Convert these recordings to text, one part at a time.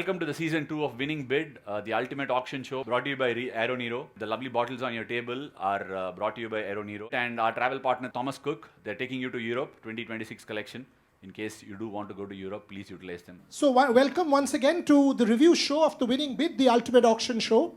welcome to the season 2 of Winning Bid, the ultimate auction show brought to you by Aero Nero. The lovely bottles on your table are brought to you by Aero Nero. And our travel partner Thomas Cook, they're taking you to Europe 2026 collection. In case you do want to go to Europe, please utilize them. So welcome once again to the review show of the Winning Bid, the ultimate auction show.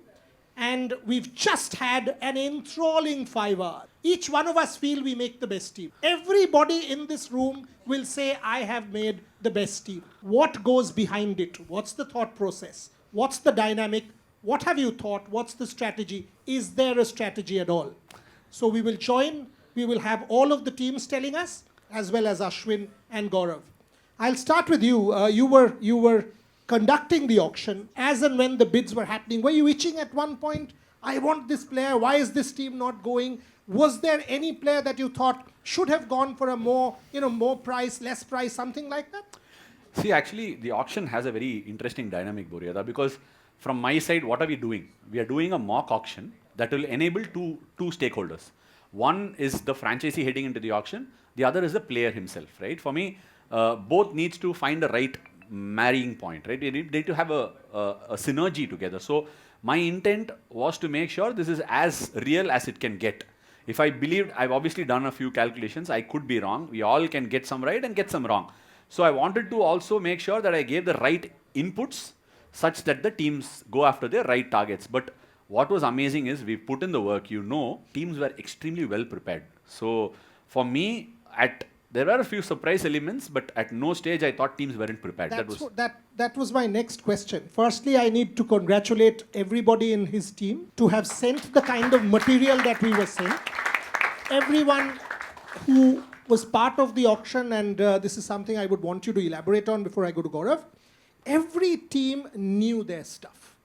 And we've just had an enthralling 5 hours. Each one of us feel we make the best team. Everybody in this room will say, I have made the best team. What goes behind it? What's the thought process? What's the dynamic? What have you thought? What's the strategy? Is there a strategy at all? So we will join. We will have all of the teams telling us, as well as Ashwin and Gaurav. I'll start with you. You were conducting the auction as and when the bids were happening. Were you itching at one point? I want this player. Why is this team not going? Was there any player that you thought should have gone for a more price, less price, something like that? See, actually, the auction has a very interesting dynamic, Boria, because from my side, what are we doing? We are doing a mock auction that will enable two stakeholders. One is the franchisee heading into the auction. The other is the player himself, right? For me, both needs to find the right marrying point, right? They need to have a synergy together. So my intent was to make sure this is as real as it can get. If I believed, I've obviously done a few calculations, I could be wrong. We all can get some right and get some wrong. So I wanted to also make sure that I gave the right inputs such that the teams go after their right targets. But what was amazing is we put in the work, teams were extremely well prepared. So for me, there were a few surprise elements, but at no stage I thought teams weren't prepared. That was my next question. Firstly, I need to congratulate everybody in his team to have sent the kind of material that we were sent. Everyone who was part of the auction, and this is something I would want you to elaborate on before I go to Gaurav. Every team knew their stuff.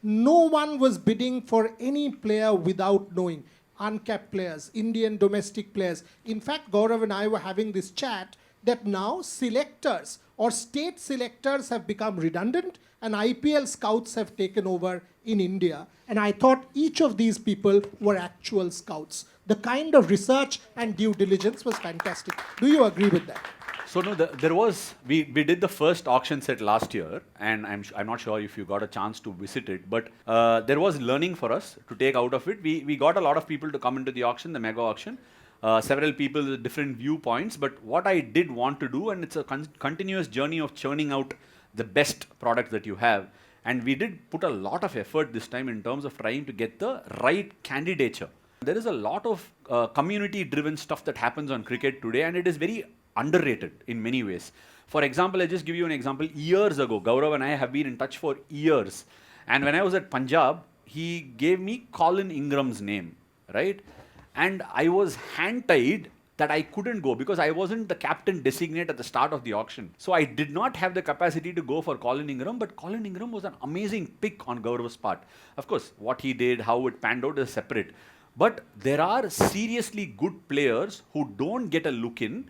No one was bidding for any player without knowing. Uncapped players, Indian domestic players. In fact, Gaurav and I were having this chat that now selectors or state selectors have become redundant and IPL scouts have taken over in India. And I thought each of these people were actual scouts. The kind of research and due diligence was fantastic. Do you agree with that? So no, we did the first auction set last year, and I'm not sure if you got a chance to visit it, but there was learning for us to take out of it. We got a lot of people to come into the auction, the mega auction, several people with different viewpoints, but what I did want to do, and it's a continuous journey of churning out the best product that you have, and we did put a lot of effort this time in terms of trying to get the right candidature. There is a lot of community-driven stuff that happens on cricket today, and it is very underrated in many ways. For example, I'll just give you an example. Years ago, Gaurav and I have been in touch for years. And when I was at Punjab, he gave me Colin Ingram's name, right? And I was hand-tied that I couldn't go because I wasn't the captain designate at the start of the auction. So I did not have the capacity to go for Colin Ingram, but Colin Ingram was an amazing pick on Gaurav's part. Of course, what he did, how it panned out is separate. But there are seriously good players who don't get a look in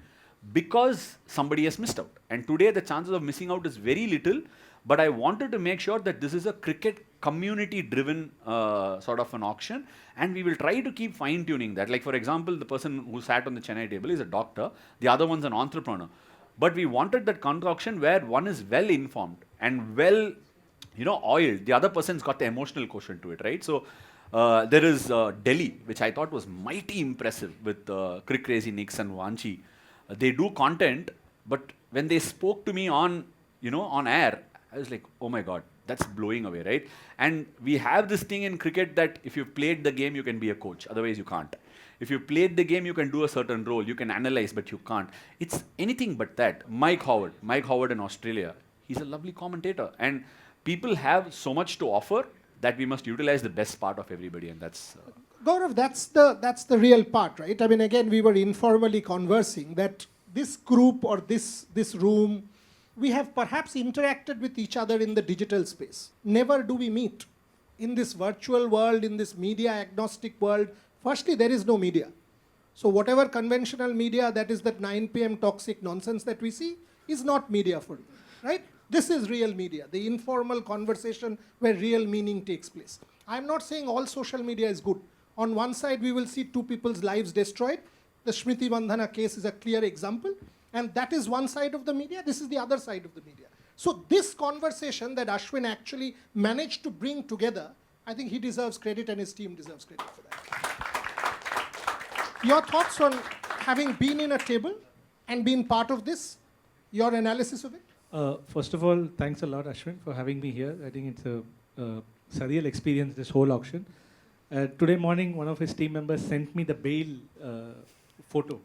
because somebody has missed out. And today the chances of missing out is very little, but I wanted to make sure that this is a cricket community-driven sort of an auction, and we will try to keep fine-tuning that. Like for example, the person who sat on the Chennai table is a doctor, the other one's an entrepreneur. But we wanted that concoction where one is well-informed and well, oiled. The other person's got the emotional quotient to it, right? So there is Delhi, which I thought was mighty impressive with Crick Crazy Nicks and Vanchi. They do content, but when they spoke to me on air, I was like, oh my God, that's blowing away, right? And we have this thing in cricket that if you've played the game, you can be a coach. Otherwise, you can't. If you played the game, you can do a certain role. You can analyze, but you can't. It's anything but that. Mike Howard in Australia, he's a lovely commentator. And people have so much to offer that we must utilize the best part of everybody, and that's... Gaurav, that's the real part, right? I mean, again, we were informally conversing that this group or this room, we have perhaps interacted with each other in the digital space. Never do we meet. In this virtual world, in this media agnostic world, firstly, there is no media. So whatever conventional media, that is that 9 p.m. toxic nonsense that we see, is not media for you, right? This is real media, the informal conversation where real meaning takes place. I'm not saying all social media is good. On one side, we will see 2 people's lives destroyed. The Smriti Mandhana case is a clear example. And that is one side of the media. This is the other side of the media. So this conversation that Ashwin actually managed to bring together, I think he deserves credit and his team deserves credit for that. Your thoughts on having been in a table and been part of this, your analysis of it? First of all, thanks a lot, Ashwin, for having me here. I think it's a surreal experience, this whole auction. Today morning, one of his team members sent me the bail photo.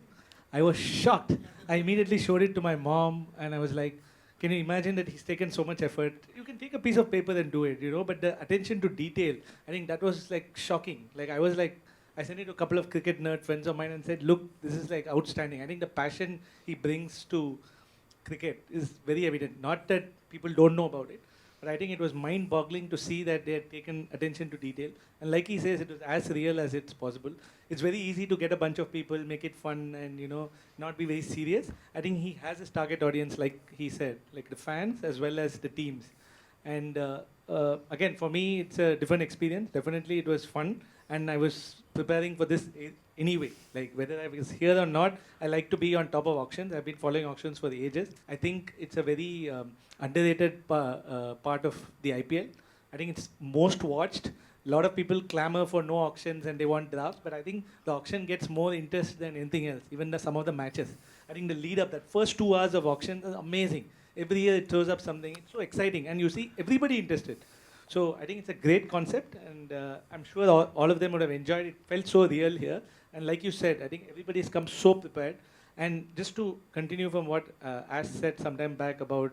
I was shocked. I immediately showed it to my mom, and I was like, can you imagine that he's taken so much effort? You can take a piece of paper and do it, you know, but the attention to detail, I think that was like shocking. Like I was like, I sent it to a couple of cricket nerd friends of mine and said, look, this is like outstanding. I think the passion he brings to cricket is very evident. Not that people don't know about it, but I think it was mind-boggling to see that they had taken attention to detail. And like he says, it was as real as it's possible. It's very easy to get a bunch of people, make it fun, and you know, not be very serious. I think he has his target audience, like he said, like the fans as well as the teams. And again, for me, it's a different experience. Definitely, it was fun, and I was preparing for this anyway. Like whether I was here or not, I like to be on top of auctions. I've been following auctions for ages. I think it's a very underrated part of the IPL. I think it's most watched. A lot of people clamor for no auctions and they want drafts, but I think the auction gets more interest than anything else, even some of the matches. I think the lead up, that first 2 hours of auction is amazing. Every year it throws up something. It's so exciting, and you see everybody interested. So I think it's a great concept, and I'm sure all of them would have enjoyed it. It felt so real here. And like you said, I think everybody's come so prepared. And just to continue from what Ash said some time back about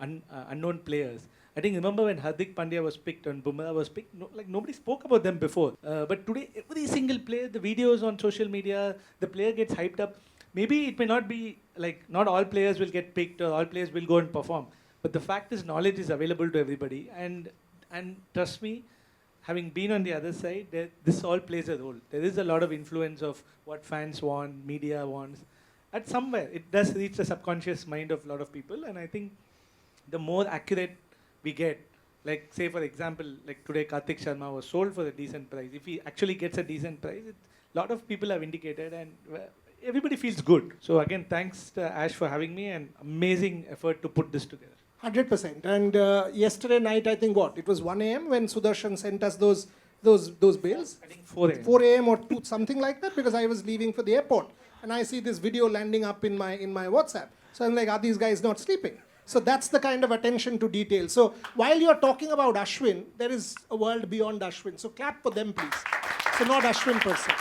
unknown players, I think remember when Hardik Pandya was picked and Bumrah was picked, like nobody spoke about them before. But today, every single player, the videos on social media, the player gets hyped up. Maybe it may not be like not all players will get picked or all players will go and perform. But the fact is, knowledge is available to everybody. And trust me, having been on the other side, this all plays a role. There is a lot of influence of what fans want, media wants. At somewhere, it does reach the subconscious mind of a lot of people. And I think the more accurate we get, like say for example, like today Karthik Sharma was sold for a decent price. If he actually gets a decent price, a lot of people have indicated, and everybody feels good. So again, thanks to Ash for having me, and amazing effort to put this together. 100%. And yesterday night, I think it was 1 a.m. when Sudarshan sent us those bails. I think 4 a.m. 4 a.m. or 2, something like that, because I was leaving for the airport. And I see this video landing up in my WhatsApp. So I'm like, are these guys not sleeping? So that's the kind of attention to detail. So while you're talking about Ashwin, there is a world beyond Ashwin. So clap for them, please. So not Ashwin per se.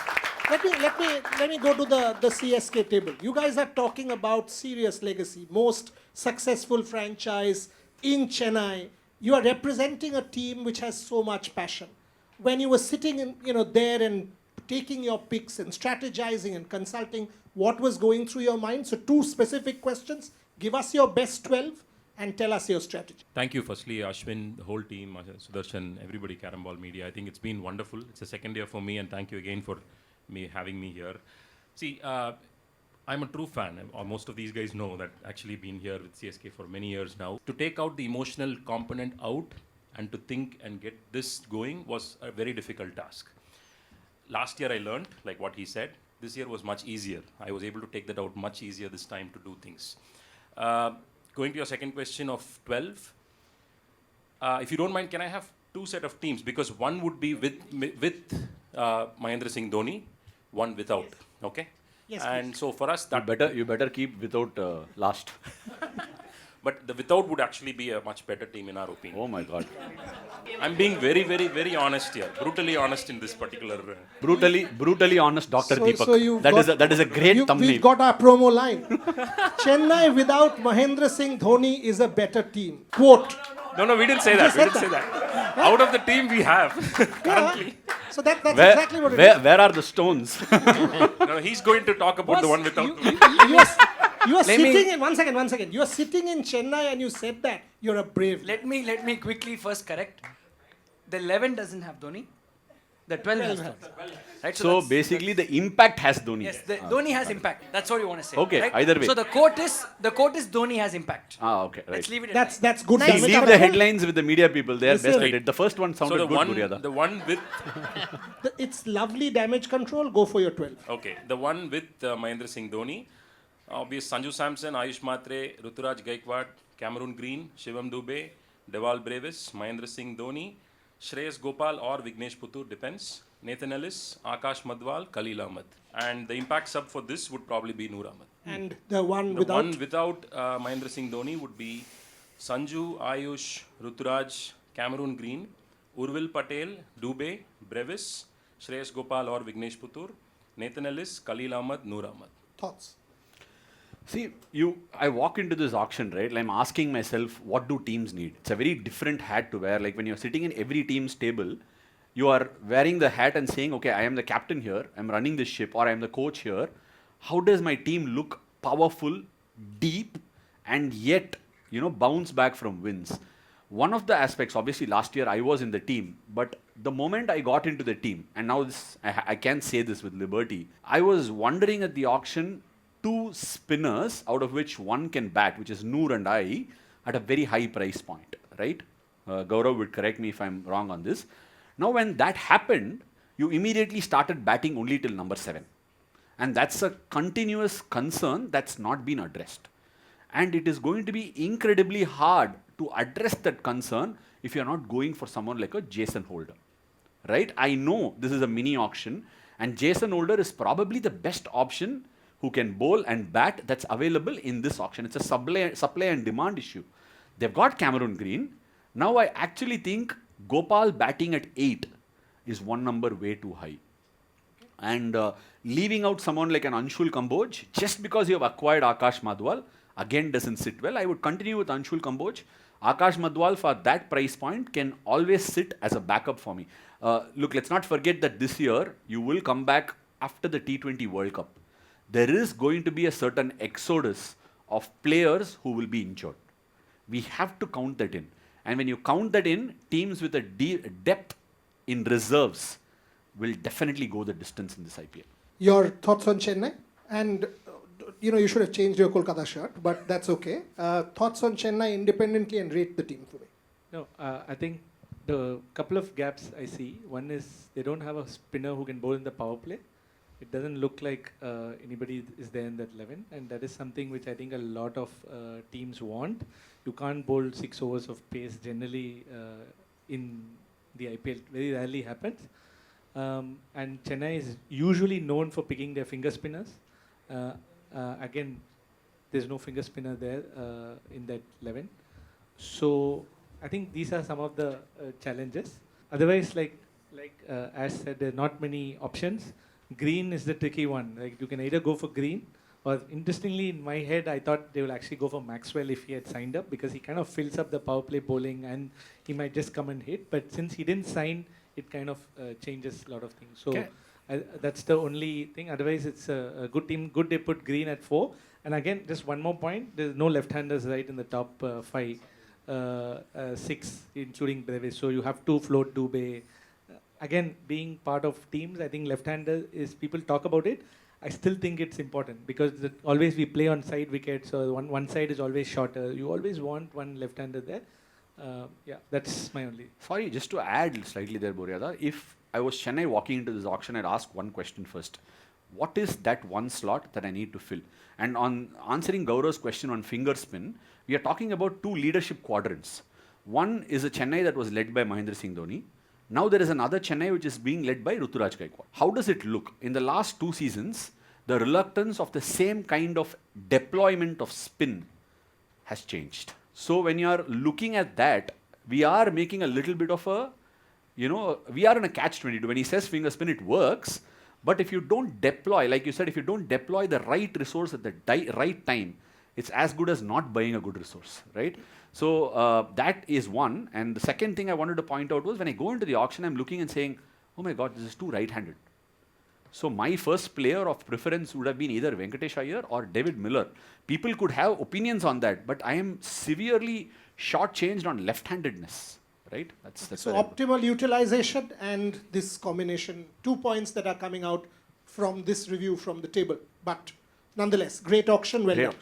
Let me go to the CSK table. You guys are talking about serious legacy, most successful franchise in Chennai. You are representing a team which has so much passion. When you were sitting in, there and taking your picks and strategizing and consulting, what was going through your mind? So 2 specific questions. Give us your best 12 and tell us your strategy. Thank you, firstly, Ashwin, the whole team, Sudarshan, everybody, Caramball Media. I think it's been wonderful. It's the second year for me, and thank you again for having me here. See, I'm a true fan. Most of these guys know that actually been here with CSK for many years now. To take out the emotional component out and to think and get this going was a very difficult task. Last year I learned, like what he said. This year was much easier. I was able to take that out much easier this time to do things. Going to your second question of 12, if you don't mind, can I have 2 set of teams? Because one would be with Mahendra Singh Dhoni, one without. Yes. Okay. Yes. And please. So for us, that You better keep without last. But the without would actually be a much better team in our opinion. Oh my God. I'm being very, very, very honest here. Brutally honest in this particular. Brutally honest, Dr. Deepak. So that is a great thumbnail. We've got our promo line. Chennai without Mahendra Singh Dhoni is a better team. Quote. No, we didn't say that. We didn't say that. Out of the team we have currently. So that's exactly what it is. Where are the stones? No, he's going to talk about the one without. You are sitting in one second. You are sitting in Chennai and you said that. You're a brave. Let me quickly first correct. The 11 doesn't have Dhoni. The 12 has Dhoni. Right? So basically the impact has Dhoni. Yes, the Dhoni has impact. That's what you want to say. Okay, right? either way. So the quote is Dhoni has impact. Okay, right. Let's leave it at That's that. good. Leave the headlines with the media people. They are best at it. The first one sounded So good, the one with. It's lovely damage control. Go for your 12. Okay, the one with Mahendra Singh Dhoni. Obvious Sanju Samson, Ayush Matre, Ruturaj Gaikwad, Cameron Green, Shivam Dubey, Deval Brevis, Mahendra Singh Dhoni, Shreyas Gopal or Vignesh Puttur, depends. Nathan Ellis, Akash Madwal, Khalil Ahmed. And the impact sub for this would probably be Noor Ahmed. And the one The without? one without Mahendra Singh Dhoni would be Sanju, Ayush, Ruturaj, Cameron Green, Urvil Patel, Dubey, Brevis, Shreyas Gopal or Vignesh Puttur, Nathan Ellis, Khalil Ahmed, Noor Ahmed. Thoughts? See, I walk into this auction, right? I'm asking myself, what do teams need? It's a very different hat to wear. Like when you're sitting in every team's table, you are wearing the hat and saying, okay, I am the captain here, I'm running this ship, or I am the coach here. How does my team look powerful, deep, and yet, bounce back from wins? One of the aspects, obviously last year I was in the team, but the moment I got into the team, and now I can say this with liberty, I was wondering at the auction, two spinners out of which one can bat, which is Noor and I, at a very high price point, right? Gaurav would correct me if I'm wrong on this. Now when that happened, you immediately started batting only till number 7. And that's a continuous concern that's not been addressed. And it is going to be incredibly hard to address that concern if you're not going for someone like a Jason Holder, right? I know this is a mini auction and Jason Holder is probably the best option who can bowl and bat that's available in this auction. It's a supply and demand issue. They've got Cameron Green. Now I actually think Gopal batting at 8 is one number way too high. And leaving out someone like an Anshul Kamboj, just because you have acquired Akash Madwal, again doesn't sit well. I would continue with Anshul Kamboj. Akash Madwal for that price point can always sit as a backup for me. Look, let's not forget that this year you will come back after the T20 World Cup. There is going to be a certain exodus of players who will be injured. We have to count that in. And when you count that in, teams with a depth in reserves will definitely go the distance in this IPL. Your thoughts on Chennai? And, you should have changed your Kolkata shirt, but that's okay. Thoughts on Chennai independently and rate the team for me. No, I think the couple of gaps I see. One is they don't have a spinner who can bowl in the power play. It doesn't look like anybody is there in that 11, and that is something which I think a lot of teams want. You can't bowl 6 overs of pace generally in the IPL. Very rarely happens. And Chennai is usually known for picking their finger spinners. Again, there's no finger spinner there in that 11. So I think these are some of the challenges. Otherwise, like Ash said, there are not many options. Green is the tricky one. Like you can either go for Green, or interestingly, in my head, I thought they will actually go for Maxwell if he had signed up, because he kind of fills up the power play bowling and he might just come and hit. But since he didn't sign, it kind of changes a lot of things. So that's the only thing. Otherwise, it's a good team. Good they put Green at 4. And again, just one more point. There's no left-handers right in the top 5, 6, including Brevis. So you have to float Dubey. Again, being part of teams, I think left-hander is, people talk about it. I still think it's important because always we play on side wickets, so one side is always shorter. You always want one left-hander there. Yeah, that's my only. Sorry, just to add slightly there, Boria, if I was Chennai walking into this auction, I'd ask one question first. What is that one slot that I need to fill? And on answering Gaurav's question on finger spin, we are talking about 2 leadership quadrants. One is a Chennai that was led by Mahendra Singh Dhoni. Now there is another Chennai which is being led by Ruturaj Gaikwad. How does it look? In the last 2 seasons, the reluctance of the same kind of deployment of spin has changed. So when you are looking at that, we are making a little bit of a, we are in a catch-22. When he says finger spin, it works. But if you don't deploy, like you said, if you don't deploy the right resource at the right time, it's as good as not buying a good resource, right? So that is one. And the second thing I wanted to point out was when I go into the auction, I'm looking and saying, oh my God, this is 2 right-handed. So my first player of preference would have been either Venkatesh Iyer or David Miller. People could have opinions on that, but I am severely shortchanged on left-handedness, right? That's so optimal utilization and this combination, 2 points that are coming out from this review from the table. But nonetheless, great auction, well done.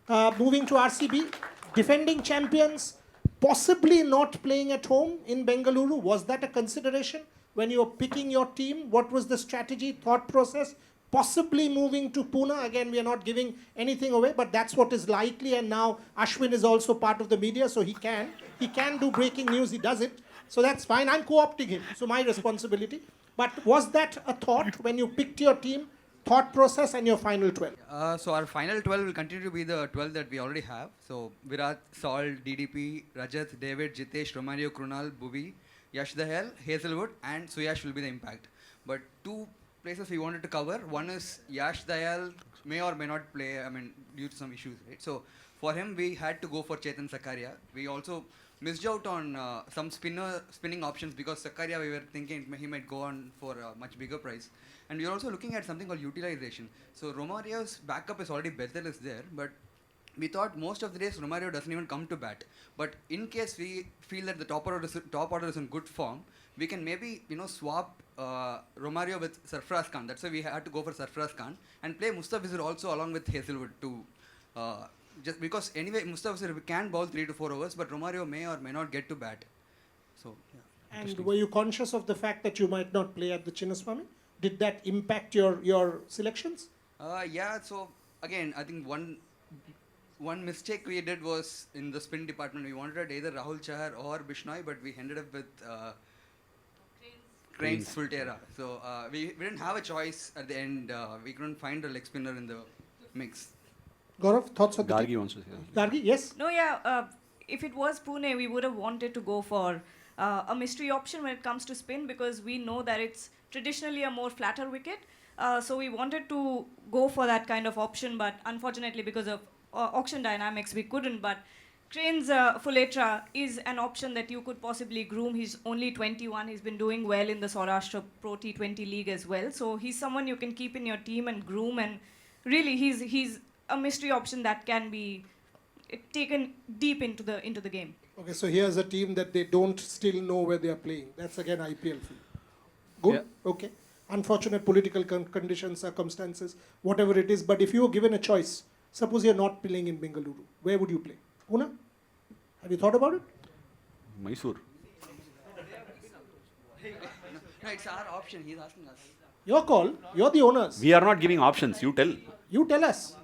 Yeah. Moving to RCB, defending champions, possibly not playing at home in Bengaluru. Was that a consideration when you were picking your team? What was the strategy, thought process? possibly moving to Pune. Again, we are not giving anything away, but that's what is likely. And now Ashwin is also part of the media, so he can do breaking news. He does it, so that's fine. I'm co-opting him, so my responsibility. But was that a thought when you picked your team? Thought process and your final 12. So our final 12 will continue to be the 12 that we already have. So Virat, Saul, DDP, Rajat, David, Jitesh, Romario, Krunal, Bhuvi, Yash Dahal, Hazelwood, and Suyash will be the impact. But two places we wanted to cover. One is Yash Dayal may or may not play, due to some issues, right? So for him, we had to go for Chetan Sakaria. We also missed out on some spinning options because Sakaria, we were thinking he might go on for a much bigger price. And we are also looking at something called utilization. So Romario's backup is already Bethel is there, but we thought most of the days Romario doesn't even come to bat. But in case we feel that the top order is in good form, we can maybe swap Romario with Sarfraz Khan. That's why we had to go for Sarfraz Khan and play Mustafizur also along with Hazelwood too. Just because anyway Mustafizur can bowl 3 to 4 overs, but Romario may or may not get to bat. So yeah. And were you conscious of the fact that you might not play at the Chinnaswamy? Did that impact your selections? Yeah, so again, I think one mistake we did was in the spin department. We wanted either Rahul Chahar or Bishnoi, but we ended up with Cranes Fultera. So we didn't have a choice at the end. We couldn't find a leg spinner in the mix. Gaurav, thoughts on the Gargi team? wants to say something. Gargi, yes? No, yeah. If it was Pune, we would have wanted to go for a mystery option when it comes to spin because we know that it's traditionally a more flatter wicket. So we wanted to go for that kind of option, but unfortunately because of auction dynamics, we couldn't. But Cranes Fuletra is an option that you could possibly groom. He's only 21. He's been doing well in the Saurashtra Pro T20 League as well. So he's someone you can keep in your team and groom. And really, he's a mystery option that can be taken deep into the game. Okay, so here's a team that they don't still know where they are playing. That's again IPL for you. Good? Yeah. Okay. Unfortunate political conditions, circumstances, whatever it is. But if you were given a choice, suppose you're not playing in Bengaluru, where would you play? Pune? Have you thought about it? Mysore. No, it's our option. He's asking us. Your call. You're the owners. We are not giving options. You tell. You tell us.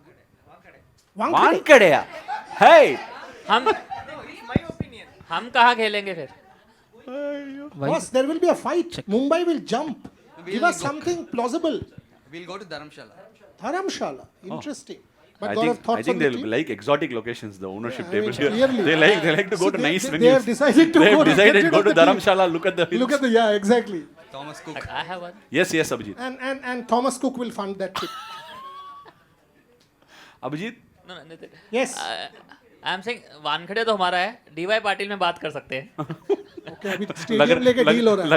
Wankhede. Hey. हम कहाँ खेलेंगे फिर Boss, there will be a fight. Mumbai will jump. Give us something plausible. We'll go to Dharamshala. Dharamshala. Interesting. But I Gaurav, think thoughts on the they'll team? like exotic locations, the ownership Yeah, I table mean, here. clearly. They like to go to So nice they venues. have decided to They go have to decided get to rid go of to the team. Dharamshala, look at the hills. Look at the, yeah, exactly. Thomas Cook. I have one Yes, Abhijit. And Thomas Cook will fund that trip. Abhijit? no, no, Nitin. Yes. I am saying Wankhede तो हमारा है D Y Patil में बात कर सकते हैं Okay, अभी stadium लेके डील हो रहा है.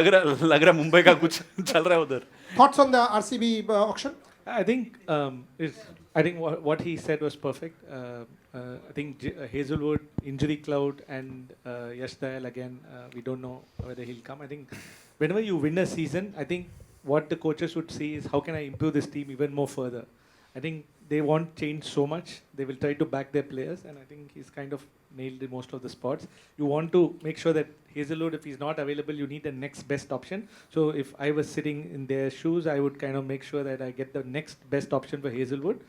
लग रहा मुंबई का कुछ चल रहा है उधर. Thoughts on the RCB auction? I think what he said was perfect. I think Hazelwood, injury cloud, and Yash Dayal again, we don't know whether he'll come. I think whenever you win a season, I think what the coaches would see is how can I improve this team even more further. I think they won't change so much. They will try to back their players, and I think he's kind of nailed most of the spots. You want to make sure that Hazelwood, if he's not available, you need the next best option. So if I was sitting in their shoes, I would kind of make sure that I get the next best option for Hazelwood.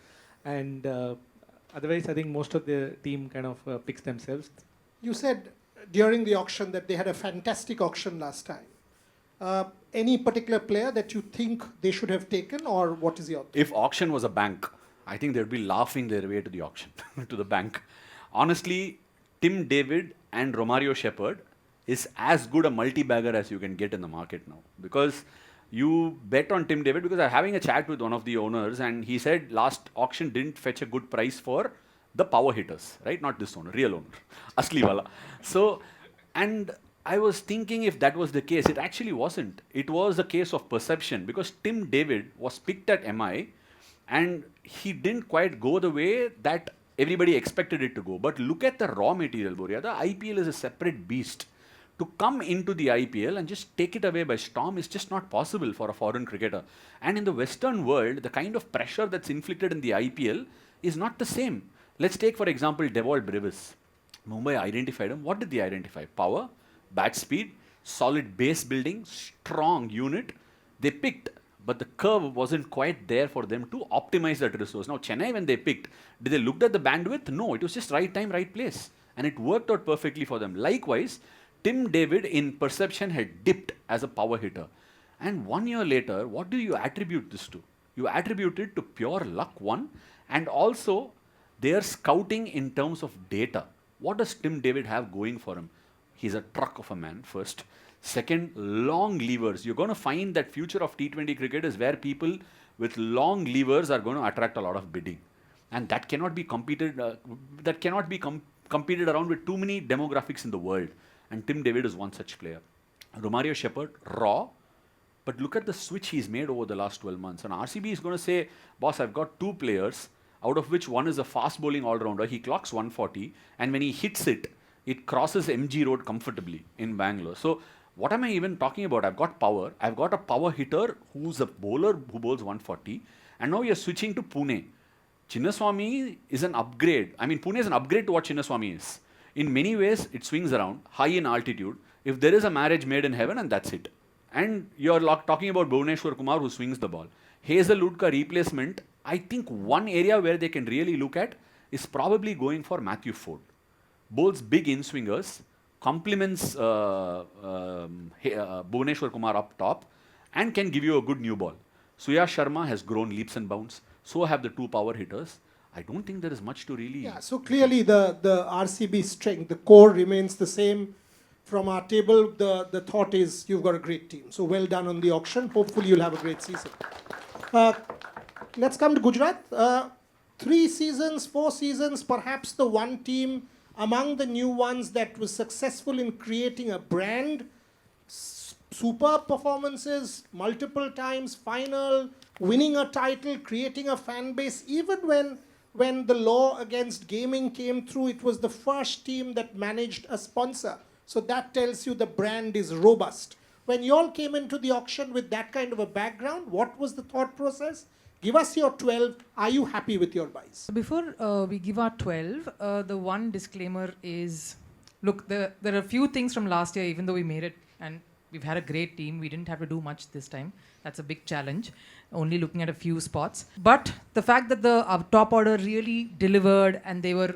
And otherwise, I think most of the team kind of picks themselves. You said during the auction that they had a fantastic auction last time. Any particular player that you think they should have taken, or what is your? If auction was a bank, I think they'd be laughing their way to the auction, to the bank. Honestly, Tim David and Romario Shepherd is as good a multi-bagger as you can get in the market now. Because you bet on Tim David, because I'm having a chat with one of the owners and he said last auction didn't fetch a good price for the power hitters, right? Not this owner, real owner, Asli wala. So, and I was thinking if that was the case, it actually wasn't. It was a case of perception because Tim David was picked at MI and he didn't quite go the way that everybody expected it to go. But look at the raw material, Boria. The IPL is a separate beast. To come into the IPL and just take it away by storm is just not possible for a foreign cricketer. And in the Western world, the kind of pressure that's inflicted in the IPL is not the same. Let's take, for example, Devol Brevis. Mumbai identified him. What did they identify? Power, bat speed, solid base building, strong unit. They picked but the curve wasn't quite there for them to optimize that resource. Now, Chennai, when they picked, did they look at the bandwidth? No, it was just right time, right place. And it worked out perfectly for them. Likewise, Tim David, in perception, had dipped as a power hitter. And 1 year later, what do you attribute this to? You attribute it to pure luck, one, and also their scouting in terms of data. What does Tim David have going for him? He's a truck of a man, first. Second, long levers. You're going to find that future of T20 cricket is where people with long levers are going to attract a lot of bidding. And that cannot be competed, competed around with too many demographics in the world. And Tim David is one such player. Romario Shepherd, raw, but look at the switch he's made over the last 12 months. And RCB is going to say, boss, I've got two players, out of which one is a fast bowling all-rounder. He clocks 140, and when he hits it, it crosses MG Road comfortably in Bangalore. So what am I even talking about? I've got power. I've got a power hitter who's a bowler who bowls 140, and now you're switching to Pune. Chinnaswamy is an upgrade. I mean, Pune is an upgrade to what Chinnaswamy is. In many ways, it swings around, high in altitude. If there is a marriage made in heaven, and that's it. And you're talking about Bhuvneshwar Kumar, who swings the ball. Hazelwood ka replacement, I think one area where they can really look at is probably going for Matthew Ford. Bowls big in-swingers, complements Bhuvneshwar Kumar up top, and can give you a good new ball. Suyash Sharma has grown leaps and bounds. So have the two power hitters. I don't think there is much to really... Yeah, so clearly the RCB strength, the core remains the same. From our table, the thought is you've got a great team. So well done on the auction. Hopefully you'll have a great season. Let's come to Gujarat. 3 seasons, 4 seasons, perhaps the one team among the new ones that was successful in creating a brand, superb performances, multiple times, final, winning a title, creating a fan base. Even when the law against gaming came through, it was the first team that managed a sponsor. So that tells you the brand is robust. When you all came into the auction with that kind of a background, what was the thought process? Give us your 12. Are you happy with your buys? Before we give our 12, the one disclaimer is, look, there are a few things from last year, even though we made it and we've had a great team, we didn't have to do much this time. That's a big challenge, only looking at a few spots. But the fact that our top order really delivered and they were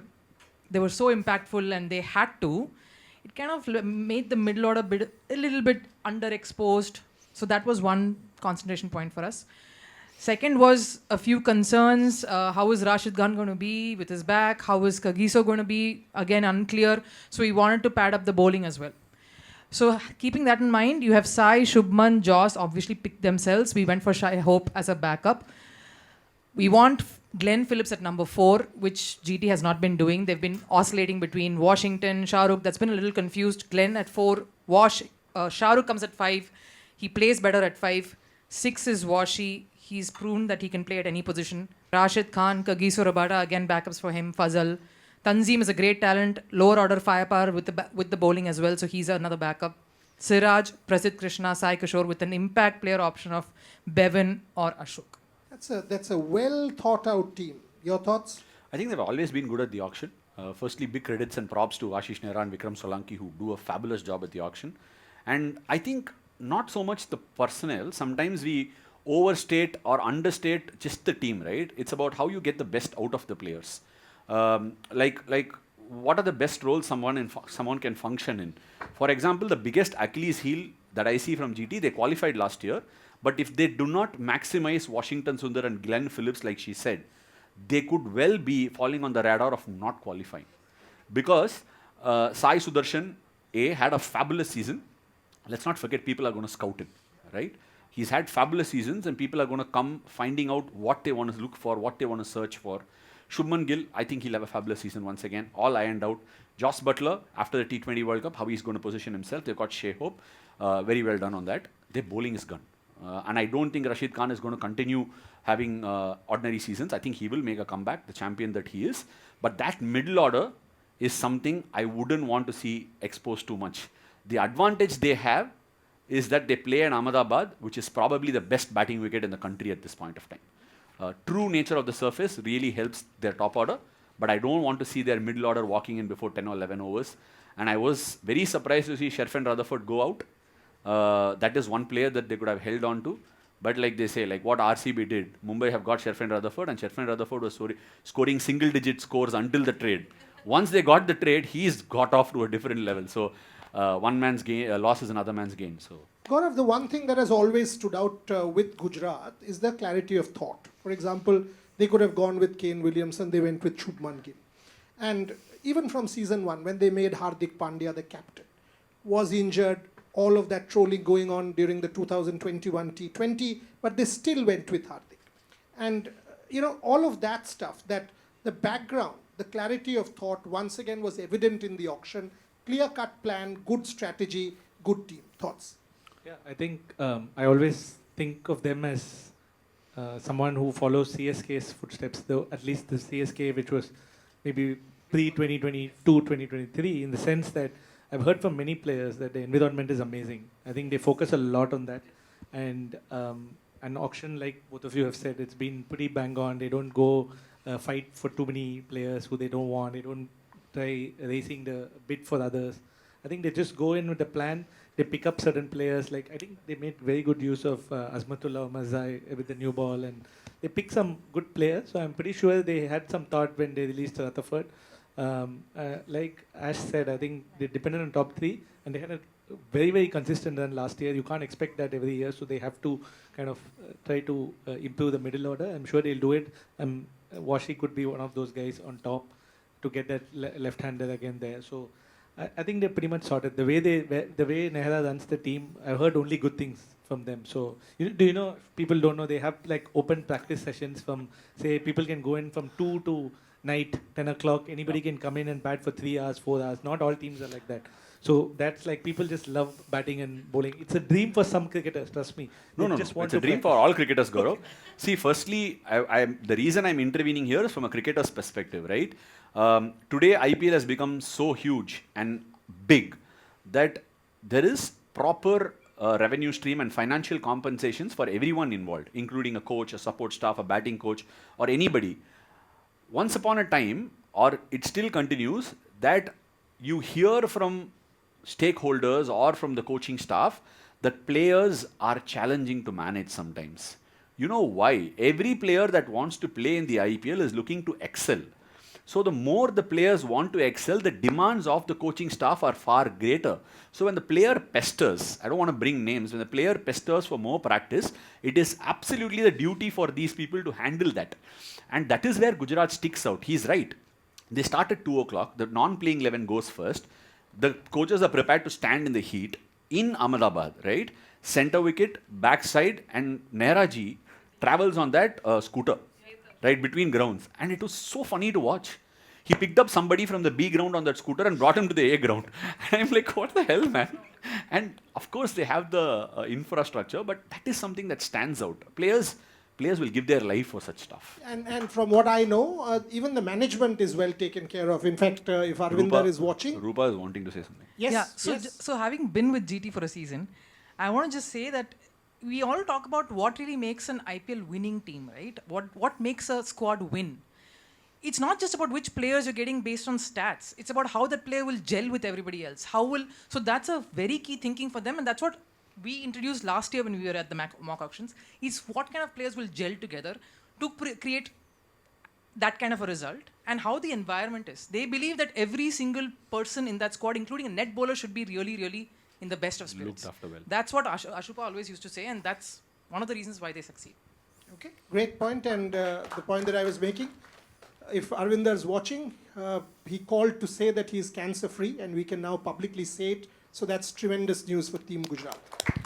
so impactful and they had to, it kind of made the middle order a little bit underexposed. So that was one concentration point for us. Second was a few concerns. How is Rashid Khan going to be with his back? How is Kagiso going to be? Again, unclear. So we wanted to pad up the bowling as well. So keeping that in mind, you have Sai, Shubman, Joss obviously picked themselves. We went for Shai Hope as a backup. We want Glenn Phillips at number 4, which GT has not been doing. They've been oscillating between Washington, Shahrukh. That's been a little confused. Glenn at 4, Shahrukh comes at 5. He plays better at 5. 6 is Washi. He's proven that he can play at any position. Rashid Khan, Kagiso Rabada, again backups for him. Fazal. Tanzim is a great talent. Lower order firepower with the bowling as well. So he's another backup. Siraj, Prasidh Krishna, Sai Kishore with an impact player option of Bevan or Ashok. That's a well thought out team. Your thoughts? I think they've always been good at the auction. Firstly, big credits and props to Ashish Nehra and Vikram Solanki, who do a fabulous job at the auction. And I think not so much the personnel. Sometimes we overstate or understate just the team, right? It's about how you get the best out of the players. Like what are the best roles someone can function in? For example, the biggest Achilles heel that I see from GT, they qualified last year. But if they do not maximize Washington Sundar and Glenn Phillips, like she said, they could well be falling on the radar of not qualifying. Because Sai Sudarshan, had a fabulous season. Let's not forget, people are going to scout him, right? He's had fabulous seasons and people are going to come finding out what they want to look for, what they want to search for. Shubman Gill, I think he'll have a fabulous season once again. All ironed out. Joss Butler, after the T20 World Cup, how he's going to position himself. They've got Shai Hope. Very well done on that. Their bowling is gone. And I don't think Rashid Khan is going to continue having ordinary seasons. I think he will make a comeback, the champion that he is. But that middle order is something I wouldn't want to see exposed too much. The advantage they have is that they play in Ahmedabad, which is probably the best batting wicket in the country at this point of time. True nature of the surface really helps their top order, but I don't want to see their middle order walking in before 10 or 11 overs. And I was very surprised to see Sherfan Rutherford go out. That is one player that they could have held on to. But like they say, like what RCB did, Mumbai have got Sherfin Rutherford, and Sherfin Rutherford was scoring single-digit scores until the trade. Once they got the trade, he's got off to a different level. So one man's gain, loss is another man's gain. So Gaurav, the one thing that has always stood out with Gujarat is the clarity of thought. For example, they could have gone with Kane Williamson, they went with Shubman Gill. And even from season 1, when they made Hardik Pandya the captain, was injured, all of that trolling going on during the 2021 T20, but they still went with Hardik. And, all of that stuff, that the background, the clarity of thought once again was evident in the auction. Clear-cut plan, good strategy, good team. Thoughts? Yeah, I think I always think of them as someone who follows CSK's footsteps, though at least the CSK which was maybe pre-2022, 2023, in the sense that I've heard from many players that the environment is amazing. I think they focus a lot on that. And an auction, like both of you have said, it's been pretty bang on. They don't go fight for too many players who they don't want. They don't try racing the bid for others. I think they just go in with a plan. They pick up certain players. Like I think they made very good use of Azmatullah Mazai with the new ball, and they picked some good players. So I'm pretty sure they had some thought when they released Rutherford. Like Ash said, I think they depended on top 3, and they had a very, very consistent run last year. You can't expect that every year, so they have to kind of try to improve the middle order. I'm sure they'll do it. Washi could be one of those guys on top to get that left-hander again there. So I think they're pretty much sorted. The way Nehra runs the team, I've heard only good things from them. So do you know, people don't know, they have like open practice sessions from, say, people can go in from 2 to night, 10 o'clock. Anybody can come in and bat for 3 hours, 4 hours. Not all teams are like that. So that's like, people just love batting and bowling. It's a dream for some cricketers, trust me. No. It's a dream for all cricketers, Gaurav. See, firstly, the reason I'm intervening here is from a cricketer's perspective, right? Today, IPL has become so huge and big that there is proper revenue stream and financial compensations for everyone involved, including a coach, a support staff, a batting coach, or anybody. Once upon a time, or it still continues, that you hear from stakeholders or from the coaching staff that players are challenging to manage sometimes. You know why? Every player that wants to play in the IPL is looking to excel. So the more the players want to excel, the demands of the coaching staff are far greater. So when the player pesters, I don't want to bring names, when the player pesters for more practice, it is absolutely the duty for these people to handle that. And that is where Gujarat sticks out. He's right. They start at 2 o'clock, the non-playing 11 goes first. The coaches are prepared to stand in the heat in Ahmedabad, right? Center wicket, backside, and Nehra ji travels on that scooter, right, between grounds. And it was so funny to watch. He picked up somebody from the B ground on that scooter and brought him to the A ground. And I'm like, what the hell, man? And of course, they have the infrastructure, but that is something that stands out. Players will give their life for such stuff. And from what I know, even the management is well taken care of. In fact, if Arvinder is watching... Rupa is wanting to say something. Yes. Yeah, so having been with GT for a season, I want to just say that we all talk about what really makes an IPL winning team, right? What makes a squad win? It's not just about which players you're getting based on stats. It's about how that player will gel with everybody else. So that's a very key thinking for them, and that's what we introduced last year when we were at the mock auctions, is what kind of players will gel together to create that kind of a result, and how the environment is. They believe that every single person in that squad, including a net bowler, should be really, really in the best of spirits. Looked after well. That's what Ashupa always used to say, and that's one of the reasons why they succeed. Okay, great point. And the point that I was making, if Arvinder is watching, he called to say that he is cancer-free, and we can now publicly say it. So that's tremendous news for Team Gujarat.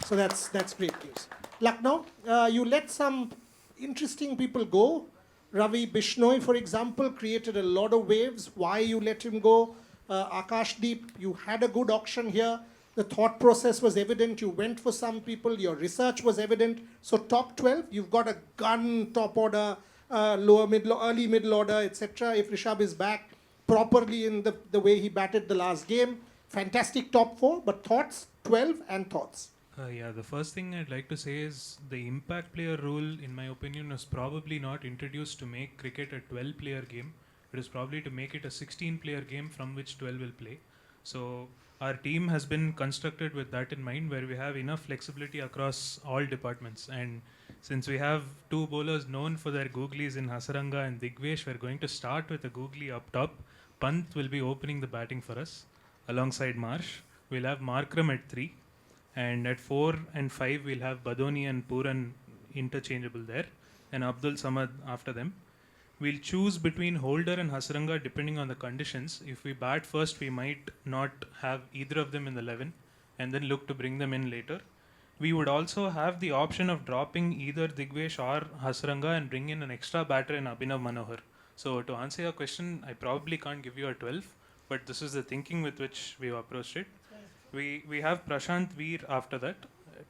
So that's great news. Lucknow, you let some interesting people go. Ravi Bishnoi, for example, created a lot of waves. Why you let him go? Akashdeep, you had a good auction here. The thought process was evident. You went for some people. Your research was evident. So top 12, you've got a gun top order, early middle order, etc. If Rishabh is back properly in the way he batted the last game, fantastic top 4. But thoughts, 12 and thoughts. Yeah, the first thing I'd like to say is the impact player rule, in my opinion, was probably not introduced to make cricket a 12-player game. It is probably to make it a 16-player game from which 12 will play. So our team has been constructed with that in mind, where we have enough flexibility across all departments. And Since we have two bowlers known for their googlies in Hasaranga and Digvesh, we're going to start with a googly up top. Pant will be opening the batting for us alongside Marsh. We'll have Markram at 3. And at 4 and 5, we'll have Badoni and Puran interchangeable there. And Abdul Samad after them. We'll choose between Holder and Hasaranga depending on the conditions. If we bat first, we might not have either of them in the 11 and then look to bring them in later. We would also have the option of dropping either Digvesh or Hasaranga and bring in an extra batter in Abhinav Manohar. So to answer your question, I probably can't give you a 12, but this is the thinking with which we've approached it. We have Prashant Veer after that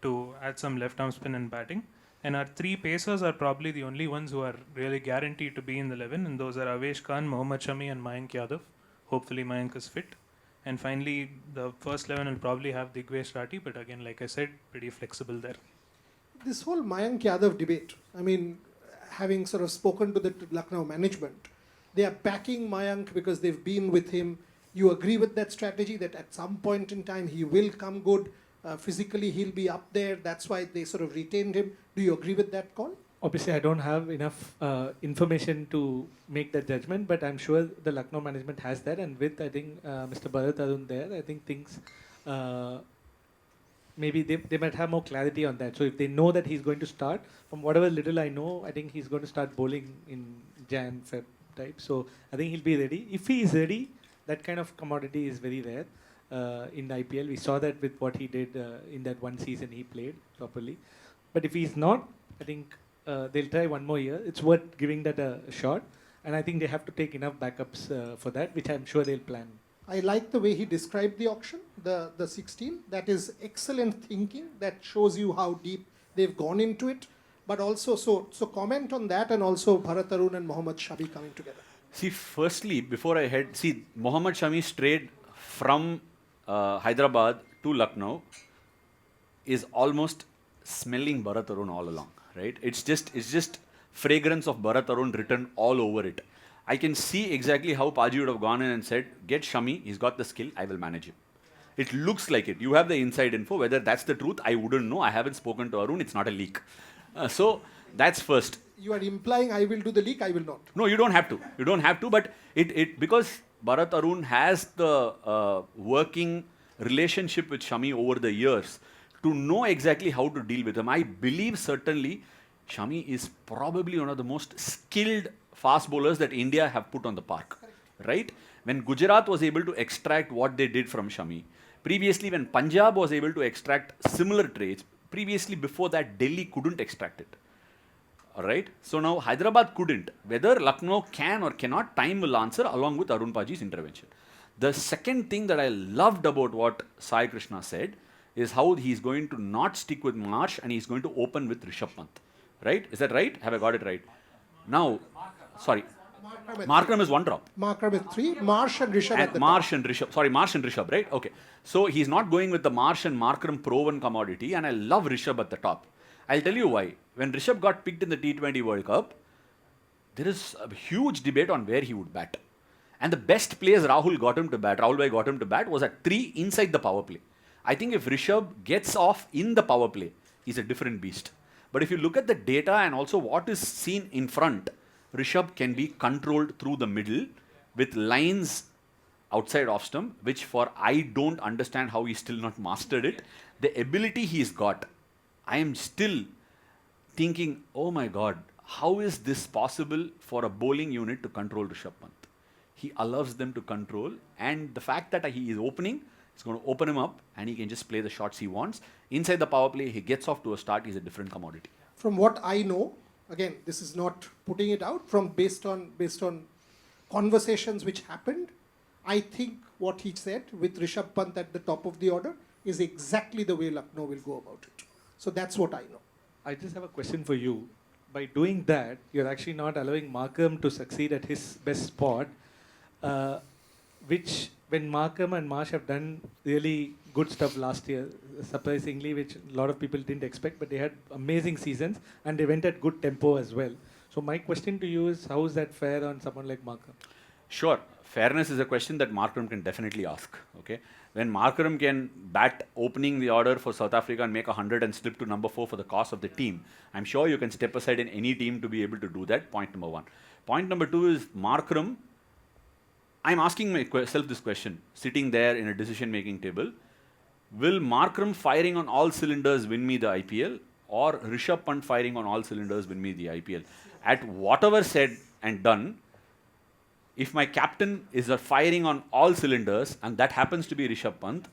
to add some left arm spin and batting. And our 3 pacers are probably the only ones who are really guaranteed to be in the 11, and those are Avesh Khan, Mohammad Shami and Mayank Yadav. Hopefully Mayank is fit. And finally, the first 11 will probably have Digvesh Rathi, but again, like I said, pretty flexible there. This whole Mayank Yadav debate, I mean, having sort of spoken to the Lucknow management, they are backing Mayank because they've been with him. You agree with that strategy that at some point in time he will come good, physically he'll be up there, that's why they sort of retained him. Do you agree with that call? Obviously, I don't have enough information to make that judgment, but I'm sure the Lucknow management has that. And with, I think, Mr. Bharat Arun there, I think things, maybe they might have more clarity on that. So if they know that he's going to start, from whatever little I know, I think he's going to start bowling in Jan, Feb type. So I think he'll be ready. If he is ready, that kind of commodity is very rare in the IPL. We saw that with what he did in that one season he played properly. But if he's not, I think they'll try one more year. It's worth giving that a shot. And I think they have to take enough backups for that, which I'm sure they'll plan. I like the way he described the auction, the 16. That is excellent thinking. That shows you how deep they've gone into it. But also, so comment on that, and also Bharat Arun and Mohammad Shami coming together. See, firstly, before I head, see, Mohammad Shami's trade from Hyderabad to Lucknow is almost smelling Bharat Arun all along, right? It's just fragrance of Bharat Arun written all over it. I can see exactly how Paji would have gone in and said, get Shami, he's got the skill, I will manage him. It looks like it. You have the inside info. Whether that's the truth, I wouldn't know. I haven't spoken to Arun. It's not a leak. So that's first. You are implying I will do the leak, I will not. No, you don't have to. You don't have to, but it because Bharat Arun has the working relationship with Shami over the years to know exactly how to deal with him. I believe certainly Shami is probably one of the most skilled fast bowlers that India have put on the park, right? When Gujarat was able to extract what they did from Shami, previously when Punjab was able to extract similar traits, previously before that Delhi couldn't extract it. Alright, so now Hyderabad couldn't. Whether Lucknow can or cannot, time will answer along with Arun Paji's intervention. The second thing that I loved about what Sai Krishna said is how he's going to not stick with Marsh and he's going to open with Rishabh Pant. Right? Is that right? Have I got it right? Now, sorry. Markram is one drop. Markram is 3, Marsh and Rishabh at the Marsh top. and Rishabh. Sorry, Marsh and Rishabh, right? Okay. So he's not going with the Marsh and Markram proven commodity, and I love Rishabh at the top. I'll tell you why. When Rishabh got picked in the T20 World Cup, there is a huge debate on where he would bat. And the best place Rahul got him to bat, Rahul Bhai got him to bat, was at 3 inside the power play. I think if Rishabh gets off in the power play, he's a different beast. But if you look at the data and also what is seen in front, Rishabh can be controlled through the middle with lines outside off stump, which for I don't understand how he's still not mastered it. The ability he's got, I am still thinking, oh my God, how is this possible for a bowling unit to control Rishabh Pant? He allows them to control, and the fact that he is opening, it's going to open him up and he can just play the shots he wants. Inside the power play, he gets off to a start, he's a different commodity. From what I know, again, this is not putting it out, from based on conversations which happened, I think what he said with Rishabh Pant at the top of the order is exactly the way Lucknow will go about it. So that's what I know. I just have a question for you. By doing that, you're actually not allowing Markram to succeed at his best spot, which when Markram and Marsh have done really good stuff last year, surprisingly, which a lot of people didn't expect, but they had amazing seasons and they went at good tempo as well. So my question to you is, how is that fair on someone like Markram? Sure. fairness is a question that Markram can definitely ask. Okay, when Markram can bat opening the order for South Africa and make 100 and slip to number 4 for the cost of the team, I'm sure you can step aside in any team to be able to do that. Point number 1. Point number 2 is Markram. I'm asking myself this question, sitting there in a decision-making table. Will Markram firing on all cylinders win me the IPL, or Rishabh Pant firing on all cylinders win me the IPL? At whatever said and done, if my captain is firing on all cylinders and that happens to be Rishabh Pant,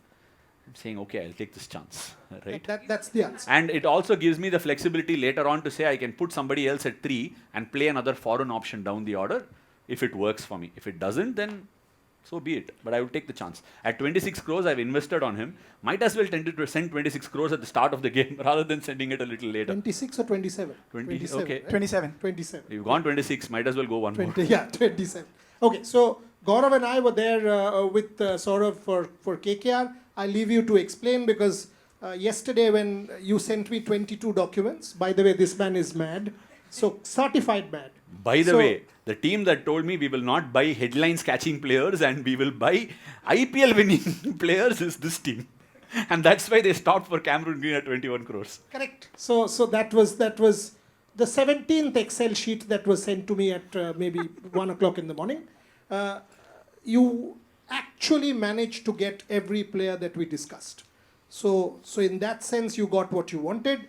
I'm saying, okay, I'll take this chance, right? That's the answer. And it also gives me the flexibility later on to say I can put somebody else at 3 and play another foreign option down the order if it works for me. If it doesn't, then so be it. But I will take the chance. At 26 crores, I've invested on him. Might as well tend to send 26 crores at the start of the game rather than sending it a little later. 26 or 27? 27, okay. Right? 27. 27. You've gone 26, might as well go one 20, more. yeah, 27. Okay, so Gaurav and I were there with Saurav for KKR. I'll leave you to explain because yesterday when you sent me 22 documents, by the way, this man is mad. So certified mad. By the way, the team that told me we will not buy headlines catching players and we will buy IPL winning players is this team. And that's why they stopped for Cameron Green at 21 crores. Correct. So that was the 17th Excel sheet that was sent to me at maybe 1 o'clock in the morning. You actually managed to get every player that we discussed. So in that sense, you got what you wanted.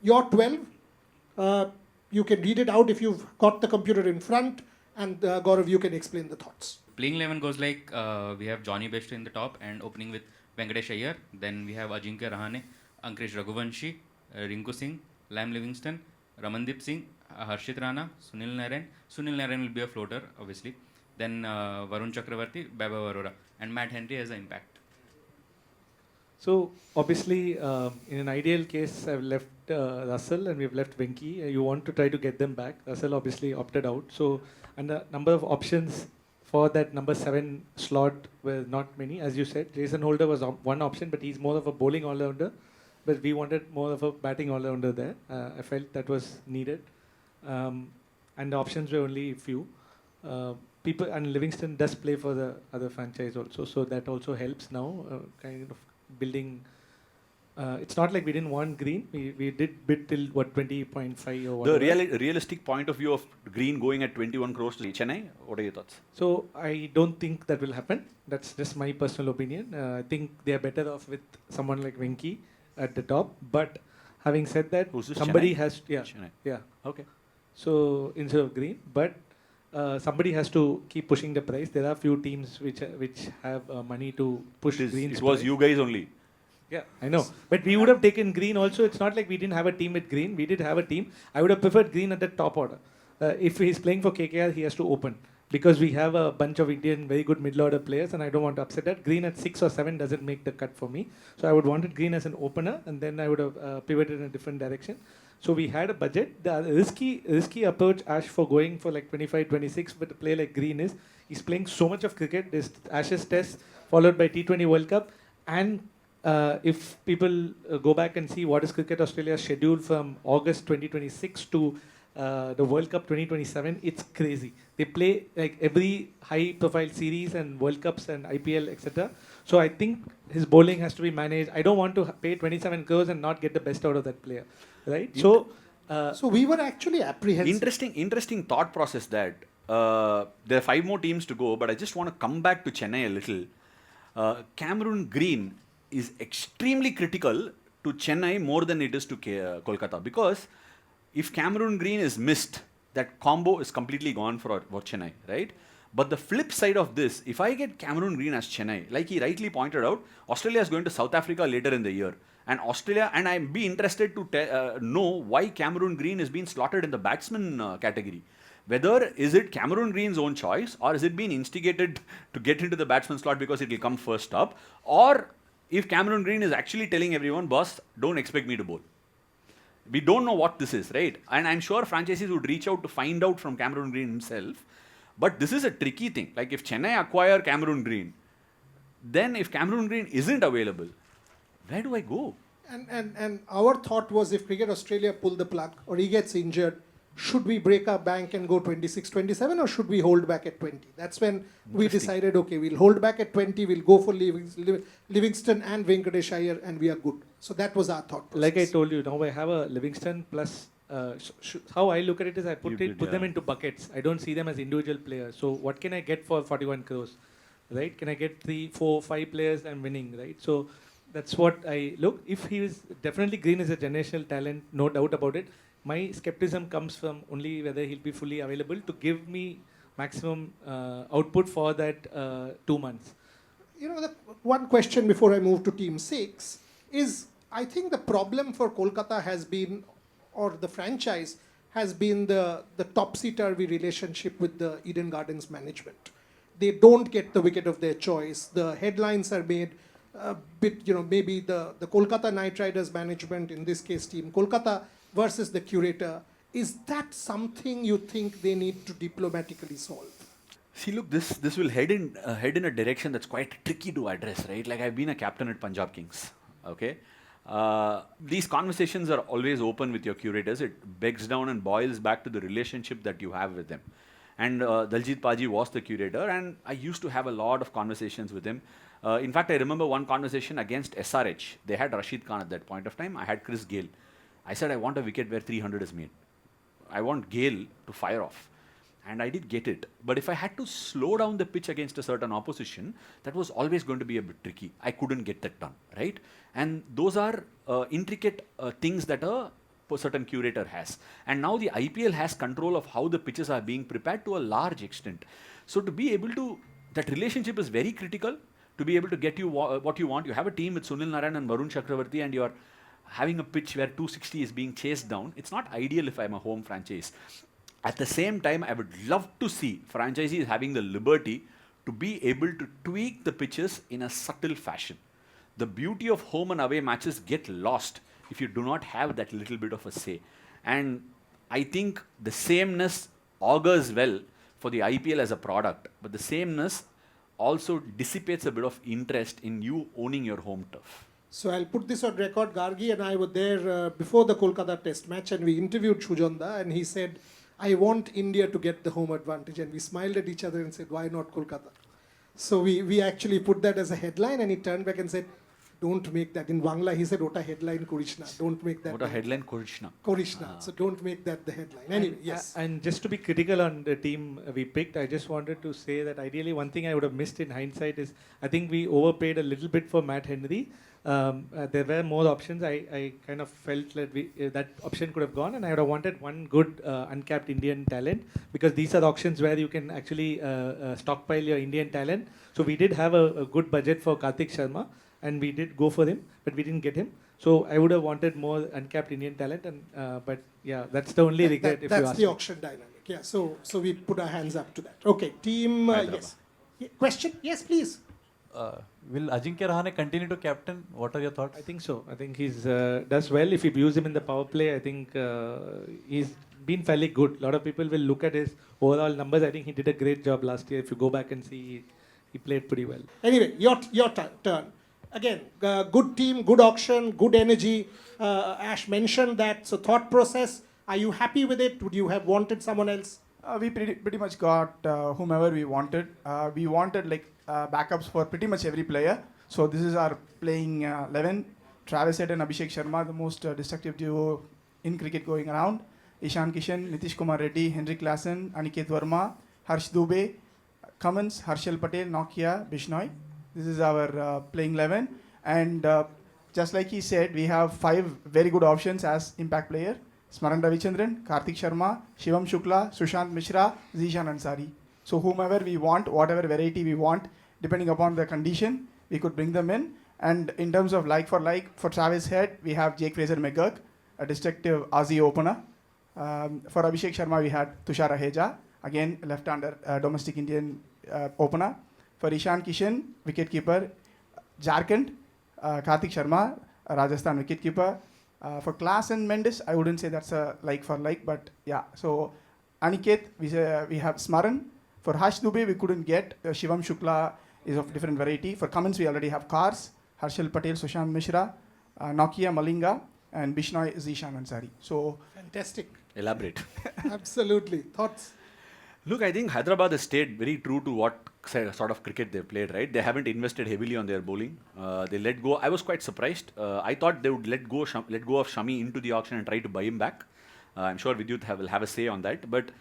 Your 12, you can read it out if you've got the computer in front, and Gaurav, you can explain the thoughts. Playing 11 goes like we have Johnny Best in the top and opening with Venkatesh Iyer. Then we have Ajinkya Rahane, Ankush Raghuvanshi, Rinku Singh, Lam Livingston, Ramandeep Singh, Harshit Rana, Sunil Narayan. Sunil Narayan will be a floater, obviously. Then Varun Chakravarti, Baba Arora, and Matt Henry as an impact. So obviously, in an ideal case, I've left Russell and we've left Venki. You want to try to get them back. Russell obviously opted out. So, and the number of options for that number 7 slot were not many. As you said, Jason Holder was one option, but he's more of a bowling all-rounder. But we wanted more of a batting all-rounder there. I felt that was needed. And the options were only few. People, and Livingston does play for the other franchise also. So that also helps now, kind of building. It's not like we didn't want Green. We did bid till what 20.5 or whatever. The realistic point of view of Green going at 21 crores to Chennai, what are your thoughts? So I don't think that will happen. That's just my personal opinion. I think they are better off with someone like Venki at the top. But having said that, somebody Chennai? has Chennai. yeah. Okay. So instead of Green, but somebody has to keep pushing the price. There are few teams which have money to push Green's It was price. you guys only. Yeah, I know. But we would have taken Green also. It's not like we didn't have a team with Green. We did have a team. I would have preferred Green at the top order. If he's playing for KKR, he has to open. Because we have a bunch of Indian very good middle order players and I don't want to upset that. Green at 6 or 7 doesn't make the cut for me. So I would wanted Green as an opener and then I would have pivoted in a different direction. So we had a budget. The risky approach, Ash, for going for like 25, 26 with a player like Green is, he's playing so much of cricket. This Ashes Test followed by T20 World Cup. And if people go back and see what is Cricket Australia's schedule from August 2026 to the World Cup 2027, it's crazy. They play like every high-profile series and World Cups and IPL, etc. So I think his bowling has to be managed. I don't want to pay 27 crores and not get the best out of that player, right? So we were actually apprehensive. Interesting thought process that there are 5 more teams to go, but I just want to come back to Chennai a little. Cameron Green is extremely critical to Chennai more than it is to Kolkata, because if Cameron Green is missed, that combo is completely gone for Chennai, right? But the flip side of this, if I get Cameron Green as Chennai, like he rightly pointed out, Australia is going to South Africa later in the year. And I'd be interested to know why Cameron Green is being slotted in the batsman category. Whether is it Cameron Green's own choice, or is it being instigated to get into the batsman slot because it will come first up, or if Cameron Green is actually telling everyone, boss, don't expect me to bowl. We don't know what this is, right? And I'm sure franchises would reach out to find out from Cameron Green himself. But this is a tricky thing. Like if Chennai acquire Cameron Green, then if Cameron Green isn't available, where do I go? And our thought was if Cricket Australia pull the plug or he gets injured, should we break our bank and go 26-27 or should we hold back at 20? That's when we decided, okay, we'll hold back at 20, we'll go for Livingston and Venkatesh Iyer and we are good. So that was our thought process. Like I told you, now I have a Livingston plus. How I look at it is I put them into buckets. I don't see them as individual players. So what can I get for 41 crores, right? Can I get 3, 4, 5 players and winning, right? So that's what I look. If he is definitely Green is a generational talent, no doubt about it. My skepticism comes from only whether he'll be fully available to give me maximum output for that 2 months. You know, the one question before I move to Team 6 is, I think the problem for Kolkata has been, or the franchise has been the topsy-turvy relationship with the Eden Gardens management. They don't get the wicket of their choice. The headlines are made a bit, maybe the Kolkata Knight Riders management, in this case Team Kolkata versus the curator. Is that something you think they need to diplomatically solve? See, look, this will head in a direction that's quite tricky to address, right? Like, I've been a captain at Punjab Kings, okay? These conversations are always open with your curators. It begs down and boils back to the relationship that you have with them. And Daljit Paji was the curator, and I used to have a lot of conversations with him. In fact, I remember one conversation against SRH. They had Rashid Khan at that point of time. I had Chris Gale. I said, I want a wicket where 300 is made. I want Gale to fire off. And I did get it. But if I had to slow down the pitch against a certain opposition, that was always going to be a bit tricky. I couldn't get that done, right? And those are intricate things that a certain curator has. And now the IPL has control of how the pitches are being prepared to a large extent. So to be able to, that relationship is very critical to be able to get you what you want. You have a team with Sunil Narayan and Varun Chakravarti, and you're having a pitch where 260 is being chased down. It's not ideal if I'm a home franchise. At the same time, I would love to see franchisees having the liberty to be able to tweak the pitches in a subtle fashion. The beauty of home and away matches get lost if you do not have that little bit of a say. And I think the sameness augurs well for the IPL as a product, but the sameness also dissipates a bit of interest in you owning your home turf. So I'll put this on record. Gargi and I were there before the Kolkata test match, and we interviewed Shujonda, and he said, I want India to get the home advantage. And we smiled at each other and said, why not Kolkata? So we actually put that as a headline, and he turned back and said, don't make that. In Bangla, he said, Ota headline Kurishna. Don't make that. Ota headline Kurishna. Kurishna. So don't make that the headline. Anyway, yes. And just to be critical on the team we picked, I just wanted to say that ideally one thing I would have missed in hindsight is I think we overpaid a little bit for Matt Henry. There were more options. I kind of felt that that option could have gone, and I would have wanted one good uncapped Indian talent, because these are auctions where you can actually stockpile your Indian talent. So we did have a good budget for Karthik Sharma, and we did go for him, but we didn't get him. So I would have wanted more uncapped Indian talent, and but yeah, that's the only regret. If you ask that's the auction dynamic. Yeah. So we put our hands up to that. Okay, team. Yes. Question? Yes, please. Will Ajinkya Rahane continue to captain? What are your thoughts? I think so. I think he's does well. If you use him in the power play, I think he's been fairly good. A lot of people will look at his overall numbers. I think he did a great job last year. If you go back and see, he played pretty well. Anyway, your turn. Again, good team, good auction, good energy. Ash mentioned that. So thought process, are you happy with it? Would you have wanted someone else? We pretty much got whomever we wanted. We wanted backups for pretty much every player. So this is our playing 11. Travis Head and Abhishek Sharma, the most destructive duo in cricket going around. Ishan Kishan, Nitish Kumar Reddy, Henrik Lassen, Aniket Verma, Harsh Dubey, Cummins, Harshal Patel, Nokia, Bishnoi. This is our playing 11. And just like he said, we have 5 very good options as impact player. Smaran Ravichandran, Karthik Sharma, Shivam Shukla, Sushant Mishra, Zishan Ansari. So whomever we want, whatever variety we want, depending upon the condition, we could bring them in. And in terms of like, for Travis Head, we have Jake Fraser McGurk, a destructive Aussie opener. For Abhishek Sharma, we had Tushar Aheja, again left-hander domestic Indian opener. For Ishan Kishan, wicketkeeper, Jharkhand, Karthik Sharma, Rajasthan wicketkeeper. For Klaas and Mendes, I wouldn't say that's a like for like, but yeah. So Aniket, we have Smaran. For Harsh Dubey, we couldn't get. Shivam Shukla is of different variety. For Cummins, we already have Kars, Harshal Patel, Sushant Mishra, Nokia, Malinga, and Bishnoi, Zishan Ansari. So fantastic. Elaborate. Absolutely. Thoughts? Look, I think Hyderabad has stayed very true to what sort of cricket they've played, right? They haven't invested heavily on their bowling. They let go. I was quite surprised. I thought they would let go of Shami into the auction and try to buy him back. I'm sure Vidyut will have a say on that. But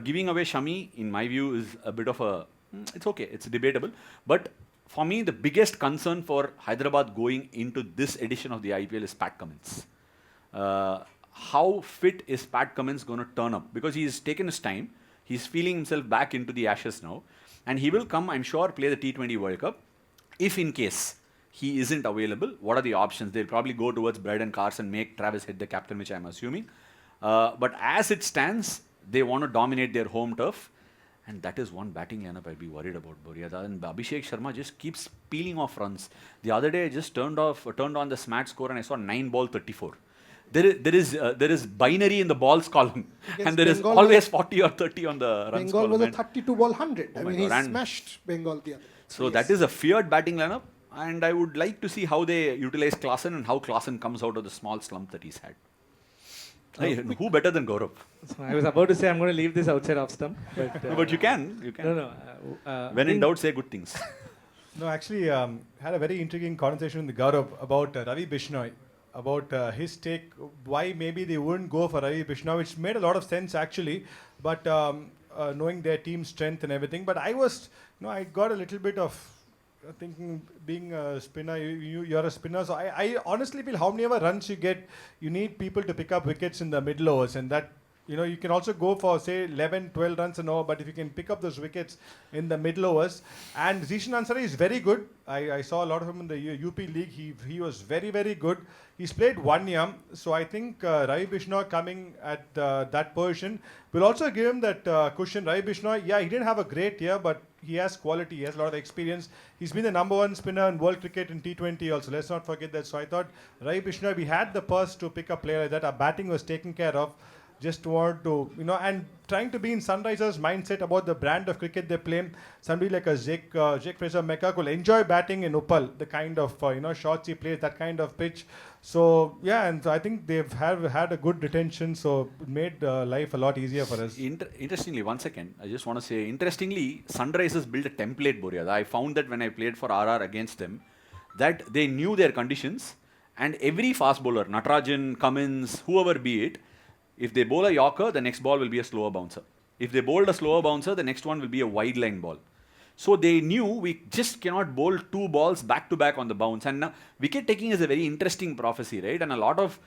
giving away Shami, in my view, is a bit of a... It's okay. It's debatable. But for me, the biggest concern for Hyderabad going into this edition of the IPL is Pat Cummins. How fit is Pat Cummins going to turn up? Because he's taken his time. He's feeling himself back into the ashes now. And he will come, I'm sure, play the T20 World Cup. If in case he isn't available, what are the options? They'll probably go towards Braden Carson, make Travis Head the captain, which I'm assuming. But as it stands, they want to dominate their home turf. And that is one batting lineup I'd be worried about, Boria. And Abhishek Sharma just keeps peeling off runs. The other day, I just turned on the SMAT score and I saw 9 ball 34. There is binary in the balls column, and there Bengal is always 40 or 30 on the runs Bengal column. was a 32 ball 100. I mean, he God. smashed Bengal the other day. So that is a feared batting lineup, and I would like to see how they utilize Klaasen and how Klaasen comes out of the small slump that he's had. Who better than Gaurav? So I was about to say I'm going to leave this outside off stump. But, No, but you can. No. When in doubt, say good things. No, actually, had a very intriguing conversation with Gaurav about Ravi Bishnoi, about his take, why maybe they wouldn't go for Ravi Bishnoi, which made a lot of sense actually, but knowing their team strength and everything. But I got a little bit of thinking, being a spinner, you're a spinner, so I honestly feel how many ever runs you get, you need people to pick up wickets in the middle overs, and that, you can also go for, say, 11, 12 runs an over, but if you can pick up those wickets in the middle overs. And Zishan Ansari is very good. I saw a lot of him in the UP League. He was very, very good. He's played 1 year. So I think Ravi Bishnoi coming at that position will also give him that cushion. Ravi Bishnoi, he didn't have a great year, but he has quality. He has a lot of experience. He's been the #1 spinner in world cricket in T20 also. Let's not forget that. So I thought Ravi Bishnoi, we had the purse to pick a player like that. Our batting was taken care of. Just want to, and trying to be in Sunrisers' mindset about the brand of cricket they play. Somebody like a Jake Fraser McCulloch will enjoy batting in Uppal, the kind of, shots he plays, that kind of pitch. So, and I think they've had a good retention, so it made life a lot easier for us. Interestingly, 1 second, I just want to say, interestingly, Sunrisers built a template, Boria. I found that when I played for RR against them, that they knew their conditions, and every fast bowler, Natarajan, Cummins, whoever be it, if they bowl a Yorker, the next ball will be a slower bouncer. If they bowled a slower bouncer, the next one will be a wide line ball. So they knew we just cannot bowl 2 balls back to back on the bounce. And now wicket taking is a very interesting prophecy, right? And a lot of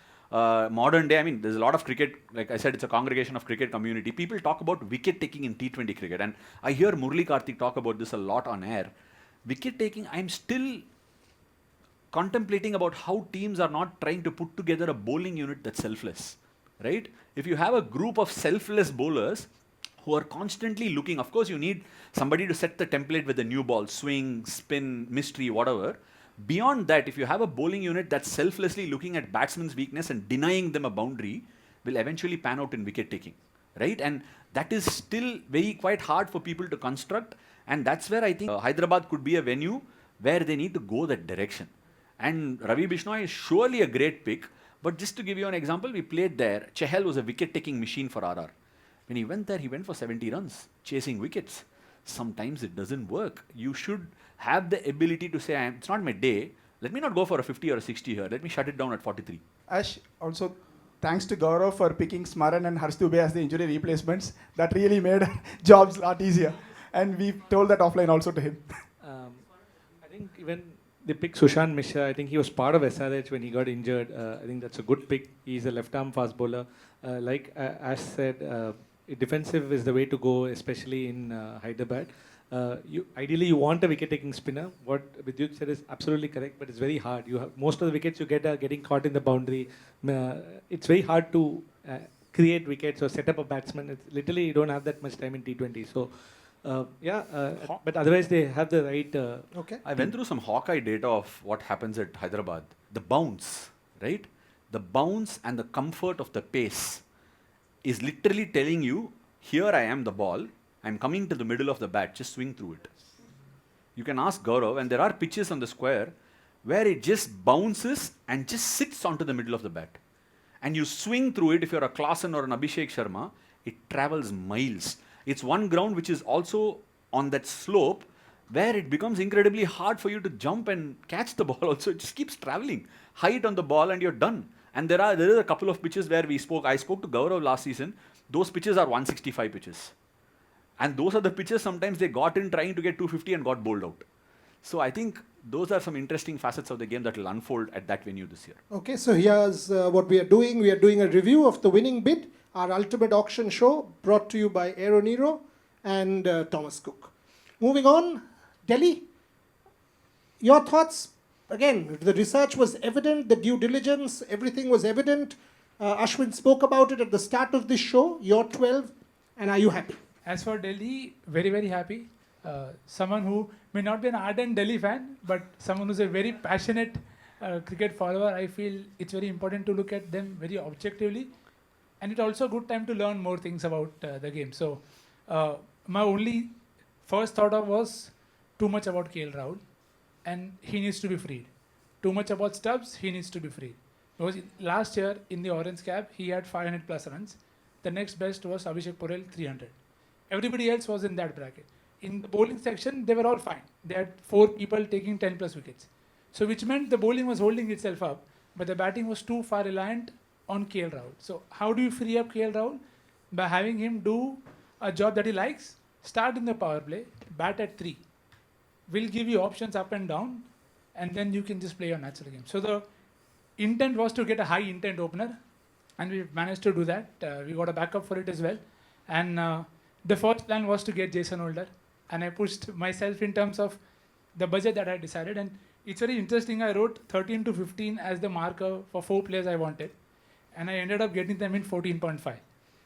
modern day, there's a lot of cricket, like I said, it's a congregation of cricket community. People talk about wicket taking in T20 cricket. And I hear Murli Karthik talk about this a lot on air. Wicket taking, I'm still contemplating about how teams are not trying to put together a bowling unit that's selfless. Right? If you have a group of selfless bowlers who are constantly looking, of course you need somebody to set the template with the new ball, swing, spin, mystery, whatever. Beyond that, if you have a bowling unit that's selflessly looking at batsmen's weakness and denying them a boundary, will eventually pan out in wicket taking. Right? And that is still quite hard for people to construct. And that's where I think Hyderabad could be a venue where they need to go that direction. And Ravi Bishnoi is surely a great pick. But just to give you an example, we played there. Chahal was a wicket-taking machine for RR. When he went there, he went for 70 runs, chasing wickets. Sometimes it doesn't work. You should have the ability to say, it's not my day. Let me not go for a 50 or a 60 here. Let me shut it down at 43. Ash, also thanks to Gaurav for picking Smaran and Harsh Dubey as the injury replacements. That really made jobs a lot easier. And we told that offline also to him. I think even they picked Sushant Mishra. I think he was part of SRH when he got injured. I think that's a good pick. He's a left-arm fast bowler. Like Ash said, defensive is the way to go, especially in Hyderabad. Ideally, you want a wicket-taking spinner. What Vidyut said is absolutely correct, but it's very hard. Most of the wickets you get are getting caught in the boundary. It's very hard to create wickets or set up a batsman. It's literally, you don't have that much time in T20. So. But otherwise they have the right... Okay. I went through some Hawkeye data of what happens at Hyderabad. The bounce, right? The bounce and the comfort of the pace is literally telling you, here I am the ball, I'm coming to the middle of the bat, just swing through it. You can ask Gaurav, and there are pitches on the square where it just bounces and just sits onto the middle of the bat. and you swing through it, if you're a Klaasen or an Abhishek Sharma, it travels miles. It's one ground which is also on that slope where it becomes incredibly hard for you to jump and catch the ball also. It just keeps traveling. Height on the ball and you're done. And there is a couple of pitches where I spoke to Gaurav last season. Those pitches are 165 pitches. And those are the pitches sometimes they got in trying to get 250 and got bowled out. So I think those are some interesting facets of the game that will unfold at that venue this year. Okay, so here's what we are doing. We are doing a review of the winning bid, our ultimate auction show, brought to you by Aero Nero and Thomas Cook. Moving on, Delhi. Your thoughts? Again, the research was evident, the due diligence, everything was evident. Ashwin spoke about it at the start of this show. You're 12, and are you happy? As for Delhi, very, very happy. Someone who may not be an ardent Delhi fan, but someone who's a very passionate cricket follower, I feel it's very important to look at them very objectively. And it's also a good time to learn more things about the game. So my only first thought of was too much about KL Rahul, and he needs to be freed. Too much about Stubbs, he needs to be freed. Because last year in the orange cap, he had 500 plus runs. The next best was Abhishek Porel, 300. Everybody else was in that bracket. In the bowling section, they were all fine. They had 4 people taking 10 plus wickets. So which meant the bowling was holding itself up, but the batting was too far reliant on KL Rahul. So how do you free up KL Rahul? By having him do a job that he likes, start in the power play, bat at 3. We'll give you options up and down, and then you can just play your natural game. So the intent was to get a high intent opener, and we managed to do that. We got a backup for it as well. And the first plan was to get Jason Holder, and I pushed myself in terms of the budget that I decided. And it's very interesting, I wrote 13 to 15 as the marker for 4 players I wanted, and I ended up getting them in 14.5.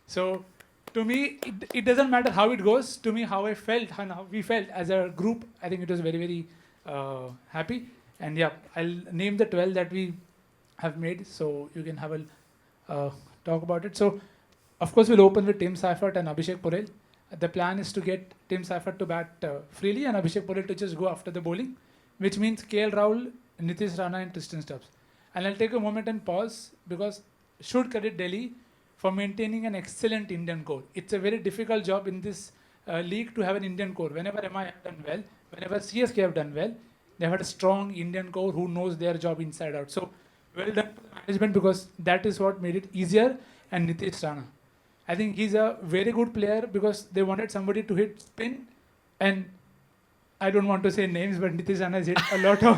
So to me, it doesn't matter how it goes. To me, how I felt and how we felt as a group, I think it was very, very happy. And yeah, I'll name the 12 that we have made, so you can have a talk about it. So of course, we'll open with Tim Seifert and Abhishek Porel. The plan is to get Tim Seifert to bat freely and Abhishek Porel to just go after the bowling, which means KL Rahul, Nitish Rana and Tristan Stubbs. And I'll take a moment and pause, because should credit Delhi for maintaining an excellent Indian core. It's a very difficult job in this league to have an Indian core. Whenever MI have done well, whenever CSK have done well, they've had a strong Indian core who knows their job inside out. So well done to the management, because that is what made it easier. And Nitish Rana, I think he's a very good player, because they wanted somebody to hit spin, and I don't want to say names, but Nitish Rana has hit a lot of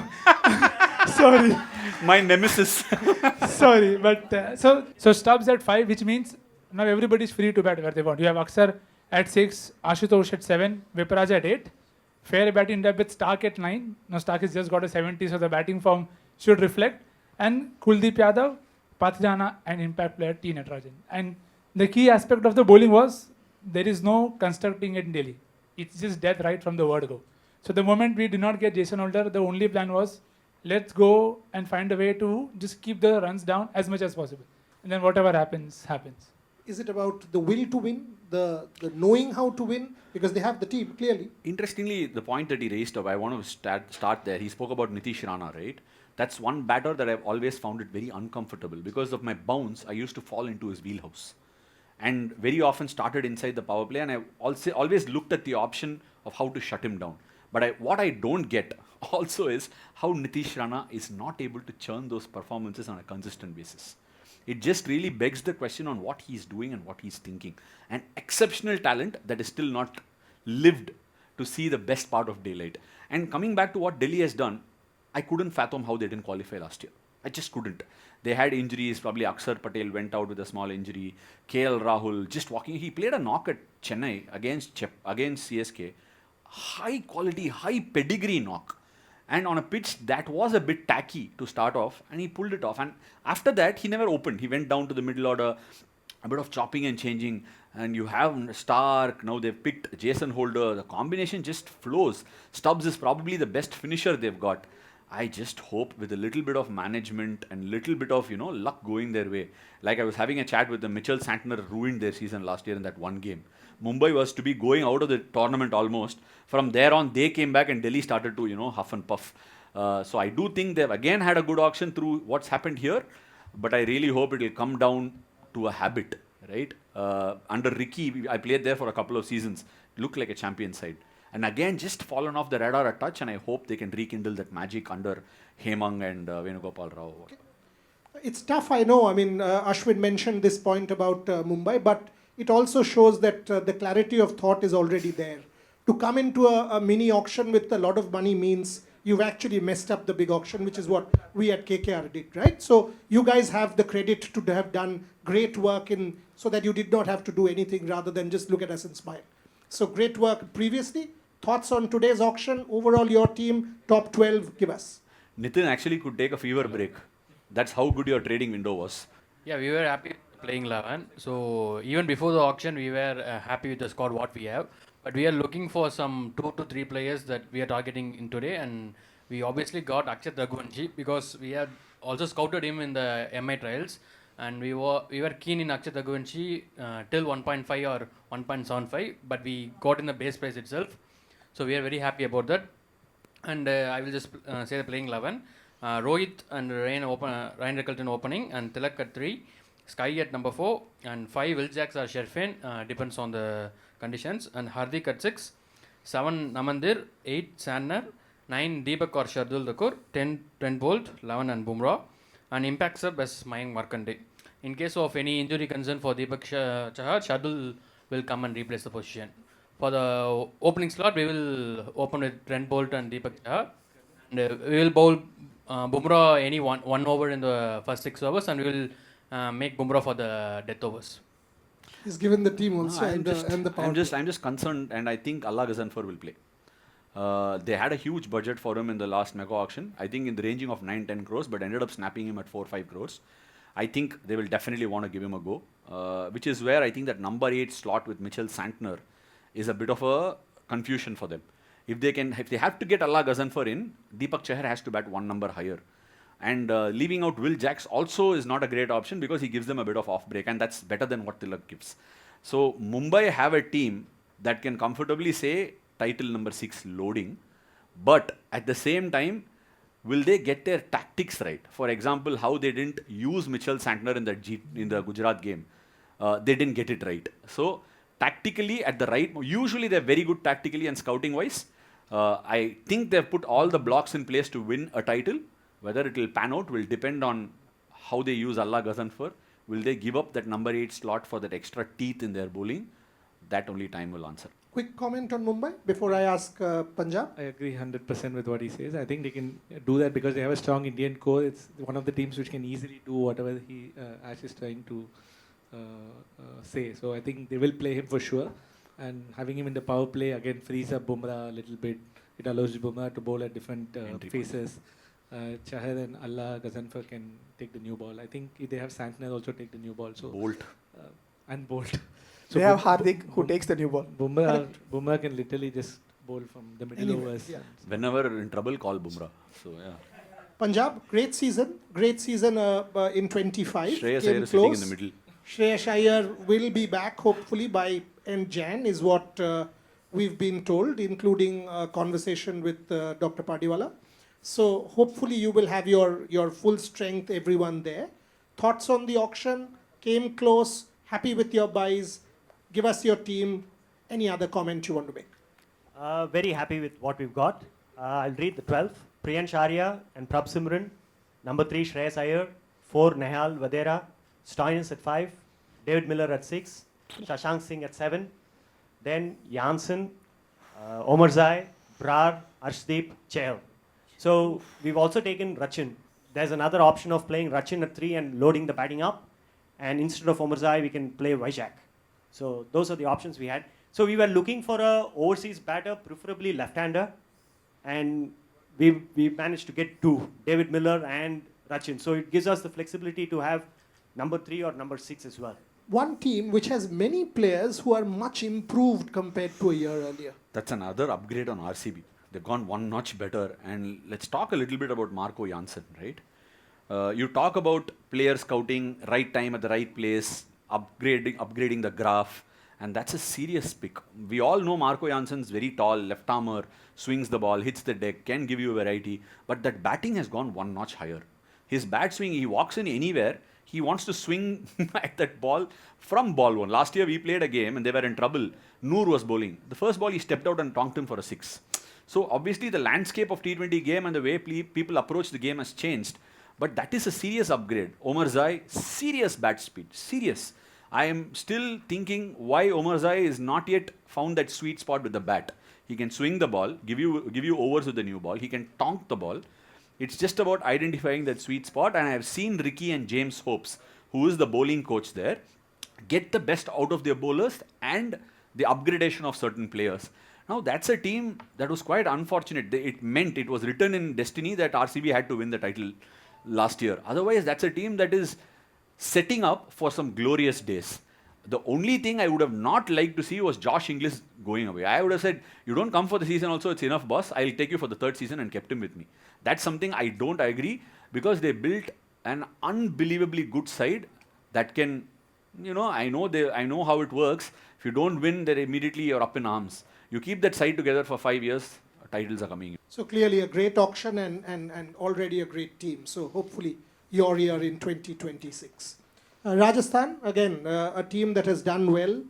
sorry, my nemesis. Sorry, but so Stubbs at 5, which means now everybody is free to bat where they want. You have Aksar at 6, Ashutosh at 7, Viparaj at 8, fair batting depth with Stark at 9. Now Stark has just got a 70, so the batting form should reflect. And Kuldeep Yadav, Pathjana and impact player T. Natarajan. And the key aspect of the bowling was there is no constructing it in Delhi. It's just death right from the word go. So the moment we did not get Jason Holder, the only plan was let's go and find a way to just keep the runs down as much as possible. And then whatever happens, happens. Is it about the will to win, the knowing how to win? Because they have the team, clearly. Interestingly, the point that he raised up, I want to start there. He spoke about Nitish Rana, right? That's one batter that I've always found it very uncomfortable. Because of my bounce, I used to fall into his wheelhouse. And very often started inside the power play, and I also always looked at the option of how to shut him down. But what I don't get also is how Nitish Rana is not able to churn those performances on a consistent basis. It just really begs the question on what he's doing and what he's thinking. An exceptional talent that is still not lived to see the best part of daylight. And coming back to what Delhi has done, I couldn't fathom how they didn't qualify last year. I just couldn't. They had injuries. Probably Akshar Patel went out with a small injury. KL Rahul just walking. He played a knock at Chennai against CSK. High quality, high pedigree knock. And on a pitch that was a bit tacky to start off, and he pulled it off. And after that, he never opened. He went down to the middle order, a bit of chopping and changing. And you have Stark. Now they've picked Jason Holder. The combination just flows. Stubbs is probably the best finisher they've got. I just hope with a little bit of management and little bit of, luck going their way. Like I was having a chat with them, Mitchell Santner ruined their season last year in that one game. Mumbai was to be going out of the tournament almost. From there on, they came back and Delhi started to, huff and puff. So I do think they've again had a good auction through what's happened here. but I really hope it will come down to a habit, right? Under Ricky, I played there for a couple of seasons. Looked like a champion side. And again, just fallen off the radar a touch, and I hope they can rekindle that magic under Hemang and Venugopal Rao. It's tough, I know. I mean, Ashwin mentioned this point about Mumbai, but it also shows that the clarity of thought is already there. To come into a mini auction with a lot of money means you've actually messed up the big auction, which is what we at KKR did, right? So you guys have the credit to have done great work so that you did not have to do anything rather than just look at us and smile. So great work previously. Thoughts on today's auction? Overall, your team, top 12, give us. Nitin actually could take a fever break. That's how good your trading window was. Yeah, we were happy playing 11. So even before the auction, we were happy with the squad what we have. But we are looking for some 2 to 3 players that we are targeting in today. And we obviously got Akshat Raghuvanshi because we had also scouted him in the MI trials. And we were keen in Akshat Raghuvanshi till 1.5 or 1.75. But we got in the base price itself. So we are very happy about that. And I will just say the playing 11. Rohit and Ryan Rickelton opening, and Tilak at 3, Sky at number 4, and 5 Will Jacks or Sherfin, depends on the conditions, and Hardik at 6, 7 Namandir, 8 Sandner, 9 Deepak or Shardul Thakur, 10 Trent Bolt, 11 and Bumrah, and impact sub as Mayank Markande. In case of any injury concern for Deepak Chahar, Shardul will come and replace the position. For the opening slot, we will open with Trent Bolt and Deepak Chahar, and we will bowl Bumrah any one over in the first 6 overs, and we will make Bumrah for the death overs. He's given the team also and the power. I'm just concerned, and I think Allah Ghazanfar will play. They had a huge budget for him in the last mega auction. I think in the ranging of 9-10 crores, but ended up snapping him at 4-5 crores. I think they will definitely want to give him a go, which is where I think that number 8 slot with Mitchell Santner is a bit of a confusion for them. If they have to get Allah Ghazanfar in, Deepak Chahar has to bat 1 number higher. And leaving out Will Jacks also is not a great option because he gives them a bit of off break, and that's better than what Tilak gives. So Mumbai have a team that can comfortably say title number 6 loading, but at the same time, will they get their tactics right? For example, how they didn't use Mitchell Santner in the Gujarat game. They didn't get it right. So tactically at the right, usually they're very good tactically and scouting wise. I think they've put all the blocks in place to win a title. Whether it will pan out will depend on how they use Allah Ghazanfar. Will they give up that number 8 slot for that extra teeth in their bowling? That only time will answer. Quick comment on Mumbai before I ask Punjab. I agree 100% with what he says. I think they can do that because they have a strong Indian core. It's one of the teams which can easily do whatever Ash is trying to say. So I think they will play him for sure. And having him in the power play again frees up Bumrah a little bit. It allows Bumrah to bowl at different faces. Chahar and Allah Ghazanfar can take the new ball. I think if they have Santner also take the new ball. So Bolt. And Bolt. So they have Hardik who takes the new ball. Bumrah can literally just bowl from the middle overs. Yeah. Whenever in trouble, call Bumrah. So yeah. Punjab, great season in 25. Shreyas Iyer sitting in the middle. Shreyas Iyer will be back hopefully by end Jan is what we've been told, including a conversation with Dr. Padiwala. So hopefully you will have your full strength, everyone there. Thoughts on the auction? Came close, happy with your buys. Give us your team. Any other comment you want to make? Very happy with what we've got. I'll read the 12. Priyansh Arya and Prabh Simran. Number 3, Shreyas Iyer. 4, Nehal Vadera. Stoinis at 5. David Miller at 6. Shashank Singh at 7. Then Janssen, Omarzai, Brar, Arshdeep, Chahal. So we've also taken Rachin. There's another option of playing Rachin at 3 and loading the batting up. And instead of Omarzai, we can play Vijay. So those are the options we had. So we were looking for a overseas batter, preferably left-hander. And we managed to get 2, David Miller and Rachin. So it gives us the flexibility to have number 3 or number 6 as well. One team which has many players who are much improved compared to a year earlier. That's another upgrade on RCB. They've gone one notch better. And let's talk a little bit about Marco Janssen, right? You talk about player scouting, right time at the right place, upgrading the graph, and that's a serious pick. We all know Marco Janssen's very tall, left armer, swings the ball, hits the deck, can give you a variety, but that batting has gone one notch higher. His bat swing, he walks in anywhere. He wants to swing at that ball from ball one. Last year we played a game and they were in trouble. Noor was bowling. The first ball he stepped out and tonked him for a 6. So obviously the landscape of T20 game and the way people approach the game has changed. But that is a serious upgrade. Omar Zai, serious bat speed, serious. I am still thinking why Omar Zai is not yet found that sweet spot with the bat. He can swing the ball, give you overs with the new ball. He can tonk the ball. It's just about identifying that sweet spot. And I have seen Ricky and James Hopes, who is the bowling coach there, get the best out of their bowlers and the upgradation of certain players. Now that's a team that was quite unfortunate. It was written in destiny that RCB had to win the title last year. Otherwise, that's a team that is setting up for some glorious days. The only thing I would have not liked to see was Josh Inglis going away. I would have said, you don't come for the season also, it's enough, boss. I'll take you for the 3rd season, and kept him with me. That's something I don't agree, because they built an unbelievably good side that can, I know how it works. If you don't win, then immediately you're up in arms. You keep that side together for 5 years, titles are coming. So clearly a great auction and already a great team. So hopefully you're here in 2026. Rajasthan, again, a team that has done well.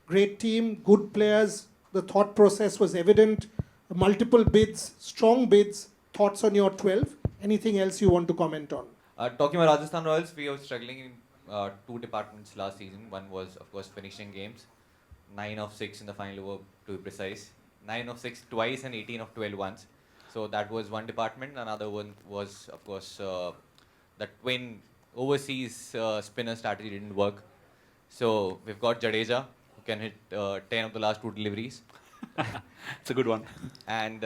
Great team, good players. The thought process was evident. Multiple bids, strong bids. Thoughts on your 12? Anything else you want to comment on? Talking about Rajasthan Royals, we were struggling in 2 departments last season. One was, of course, finishing games. 9 of 6 in the final over, to be precise. 9 of 6 twice and 18 of 12 once. So that was one department. Another one was, of course, the twin overseas spinner strategy didn't work. So we've got Jadeja, who can hit 10 of the last 2 deliveries. It's a good one. And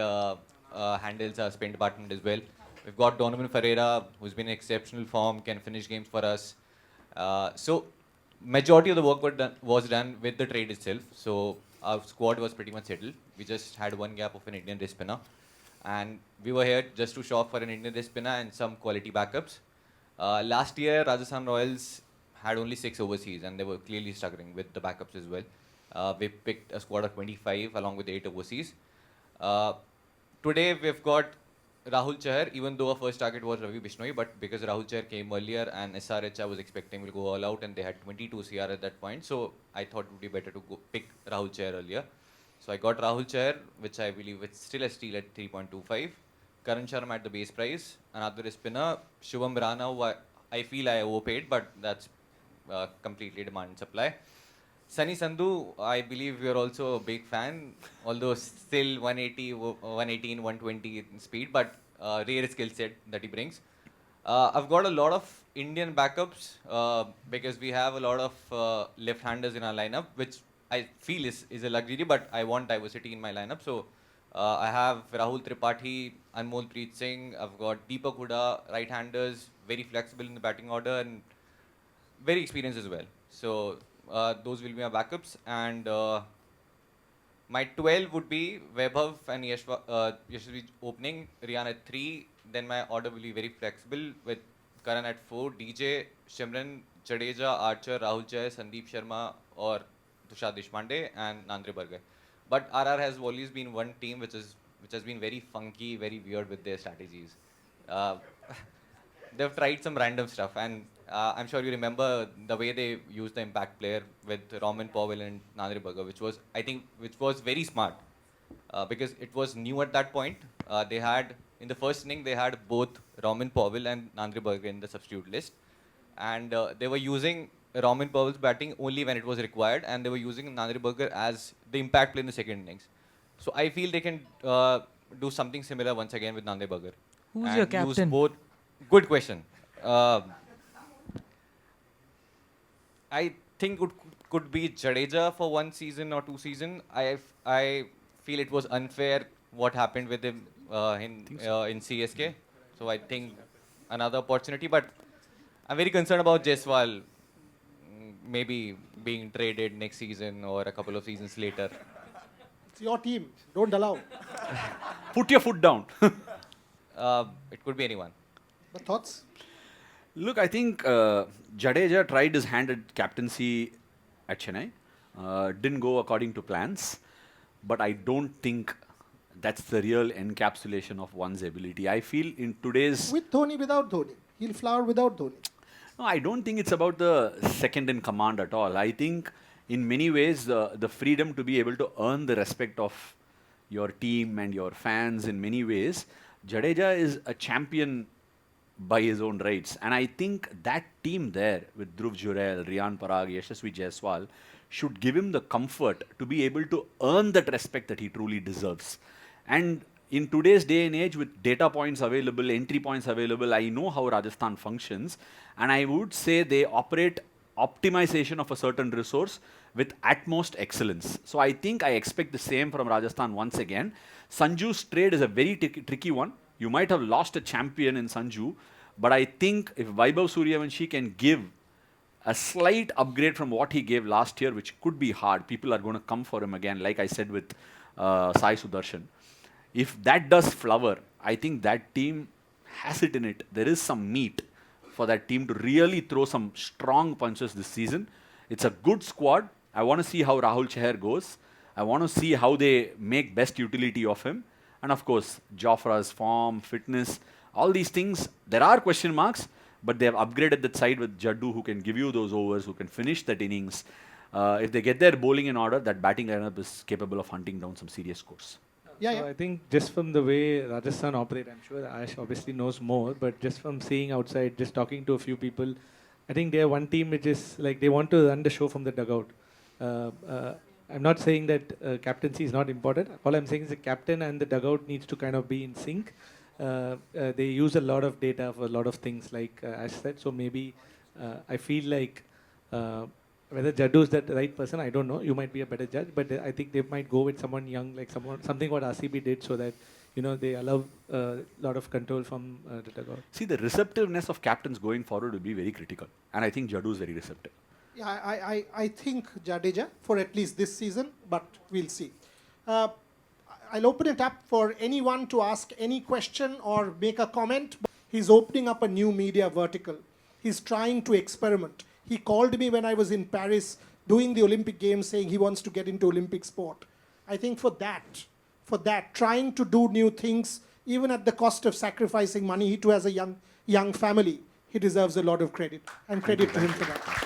handles our spin department as well. We've got Donovan Ferreira, who's been in exceptional form, can finish games for us. So majority of the work was done with the trade itself. So our squad was pretty much settled. We just had one gap of an Indian wrist spinner. And we were here just to shop for an Indian wrist spinner and some quality backups. Last year, Rajasthan Royals had only 6 overseas, and they were clearly struggling with the backups as well. We picked a squad of 25 along with 8 overseas. Today, we've got Rahul Chahar, even though our first target was Ravi Bishnoi, but because Rahul Chahar came earlier and SRH I was expecting will go all out, and they had 22 CR at that point, so I thought it would be better to pick Rahul Chahar earlier. So I got Rahul Chahar, which I believe is still a steal at 3.25. Karan Sharma at the base price. Another spinner, Shubham Rana, who I feel I overpaid, but that's completely demand and supply. Sunny Sandhu, I believe you're also a big fan, although still 118, 120 in speed, but rare skill set that he brings. I've got a lot of Indian backups because we have a lot of left-handers in our lineup, which I feel is a luxury, but I want diversity in my lineup. So I have Rahul Tripathi, Anmol Preet Singh, I've got Deepak Huda, right-handers, very flexible in the batting order and very experienced as well. So those will be my backups. And my 12 would be Vaibhav and Yashasvi opening, Riyan at 3. Then my order will be very flexible with Karan at 4, DJ, Shimran, Jadeja, Archer, Rahul Chahar, Sandeep Sharma or Tushar Deshpande and Nandre Burger. But RR has always been one team which has been very funky, very weird with their strategies. They've tried some random stuff, and I'm sure you remember the way they used the impact player with Roman Powell and Nandre Burger, which was very smart because it was new at that point. They had in the first inning they had both Roman Powell and Nandre Burger in the substitute list, and they were using Roman Powell's batting only when it was required, and they were using Nandre Burger as the impact play in the second innings. So I feel they can do something similar once again with Nandre Burger. Who's your captain? Use both. Good question. I think it could be Jadeja for 1 season or 2 seasons. I feel it was unfair what happened with him in CSK. So I think another opportunity, but I'm very concerned about Jaiswal maybe being traded next season or a couple of seasons later. It's your team. Don't allow. Put your foot down. It could be anyone. The thoughts? Look, I think Jadeja tried his hand at captaincy at Chennai. Didn't go according to plans. But I don't think that's the real encapsulation of one's ability. I feel in today's... With Dhoni, without Dhoni. He'll flower without Dhoni. No, I don't think it's about the second in command at all. I think in many ways the freedom to be able to earn the respect of your team and your fans in many ways, Jadeja is a champion by his own rights. And I think that team there with Dhruv Jurel, Riyan Parag, Yashasvi Jaiswal should give him the comfort to be able to earn that respect that he truly deserves. And in today's day and age with data points available, entry points available, I know how Rajasthan functions. And I would say they operate optimization of a certain resource with utmost excellence. So I think I expect the same from Rajasthan once again. Sanju's trade is a very tricky one. You might have lost a champion in Sanju, but I think if Vaibhav Suryavanshi can give a slight upgrade from what he gave last year, which could be hard, people are going to come for him again, like I said with Sai Sudarshan. If that does flower, I think that team has it in it. There is some meat for that team to really throw some strong punches this season. It's a good squad. I want to see how Rahul Chahar goes. I want to see how they make best utility of him. And of course, Jofra's form, fitness, all these things, there are question marks, but they have upgraded that side with Jaddu, who can give you those overs, who can finish that innings. If they get their bowling in order, that batting lineup is capable of hunting down some serious scores. So I think just from the way Rajasthan operate, I'm sure Ash obviously knows more, but just from seeing outside, just talking to a few people, I think they're one team which is like they want to run the show from the dugout. I'm not saying that captaincy is not important. All I'm saying is the captain and the dugout needs to kind of be in sync. They use a lot of data for a lot of things, like Ash said. So maybe I feel like whether Jaddu is the right person, I don't know. You might be a better judge, but I think they might go with someone young, like something what RCB did, so that they allow a lot of control from the dugout. See, the receptiveness of captains going forward will be very critical, and I think Jaddu is very receptive. Yeah, I think Jadeja for at least this season, but we'll see. I'll open it up for anyone to ask any question or make a comment. He's opening up a new media vertical. He's trying to experiment. He called me when I was in Paris doing the Olympic Games saying he wants to get into Olympic sport. I think for that, trying to do new things, even at the cost of sacrificing money, he too has a young family. He deserves a lot of credit, and credit to him for that.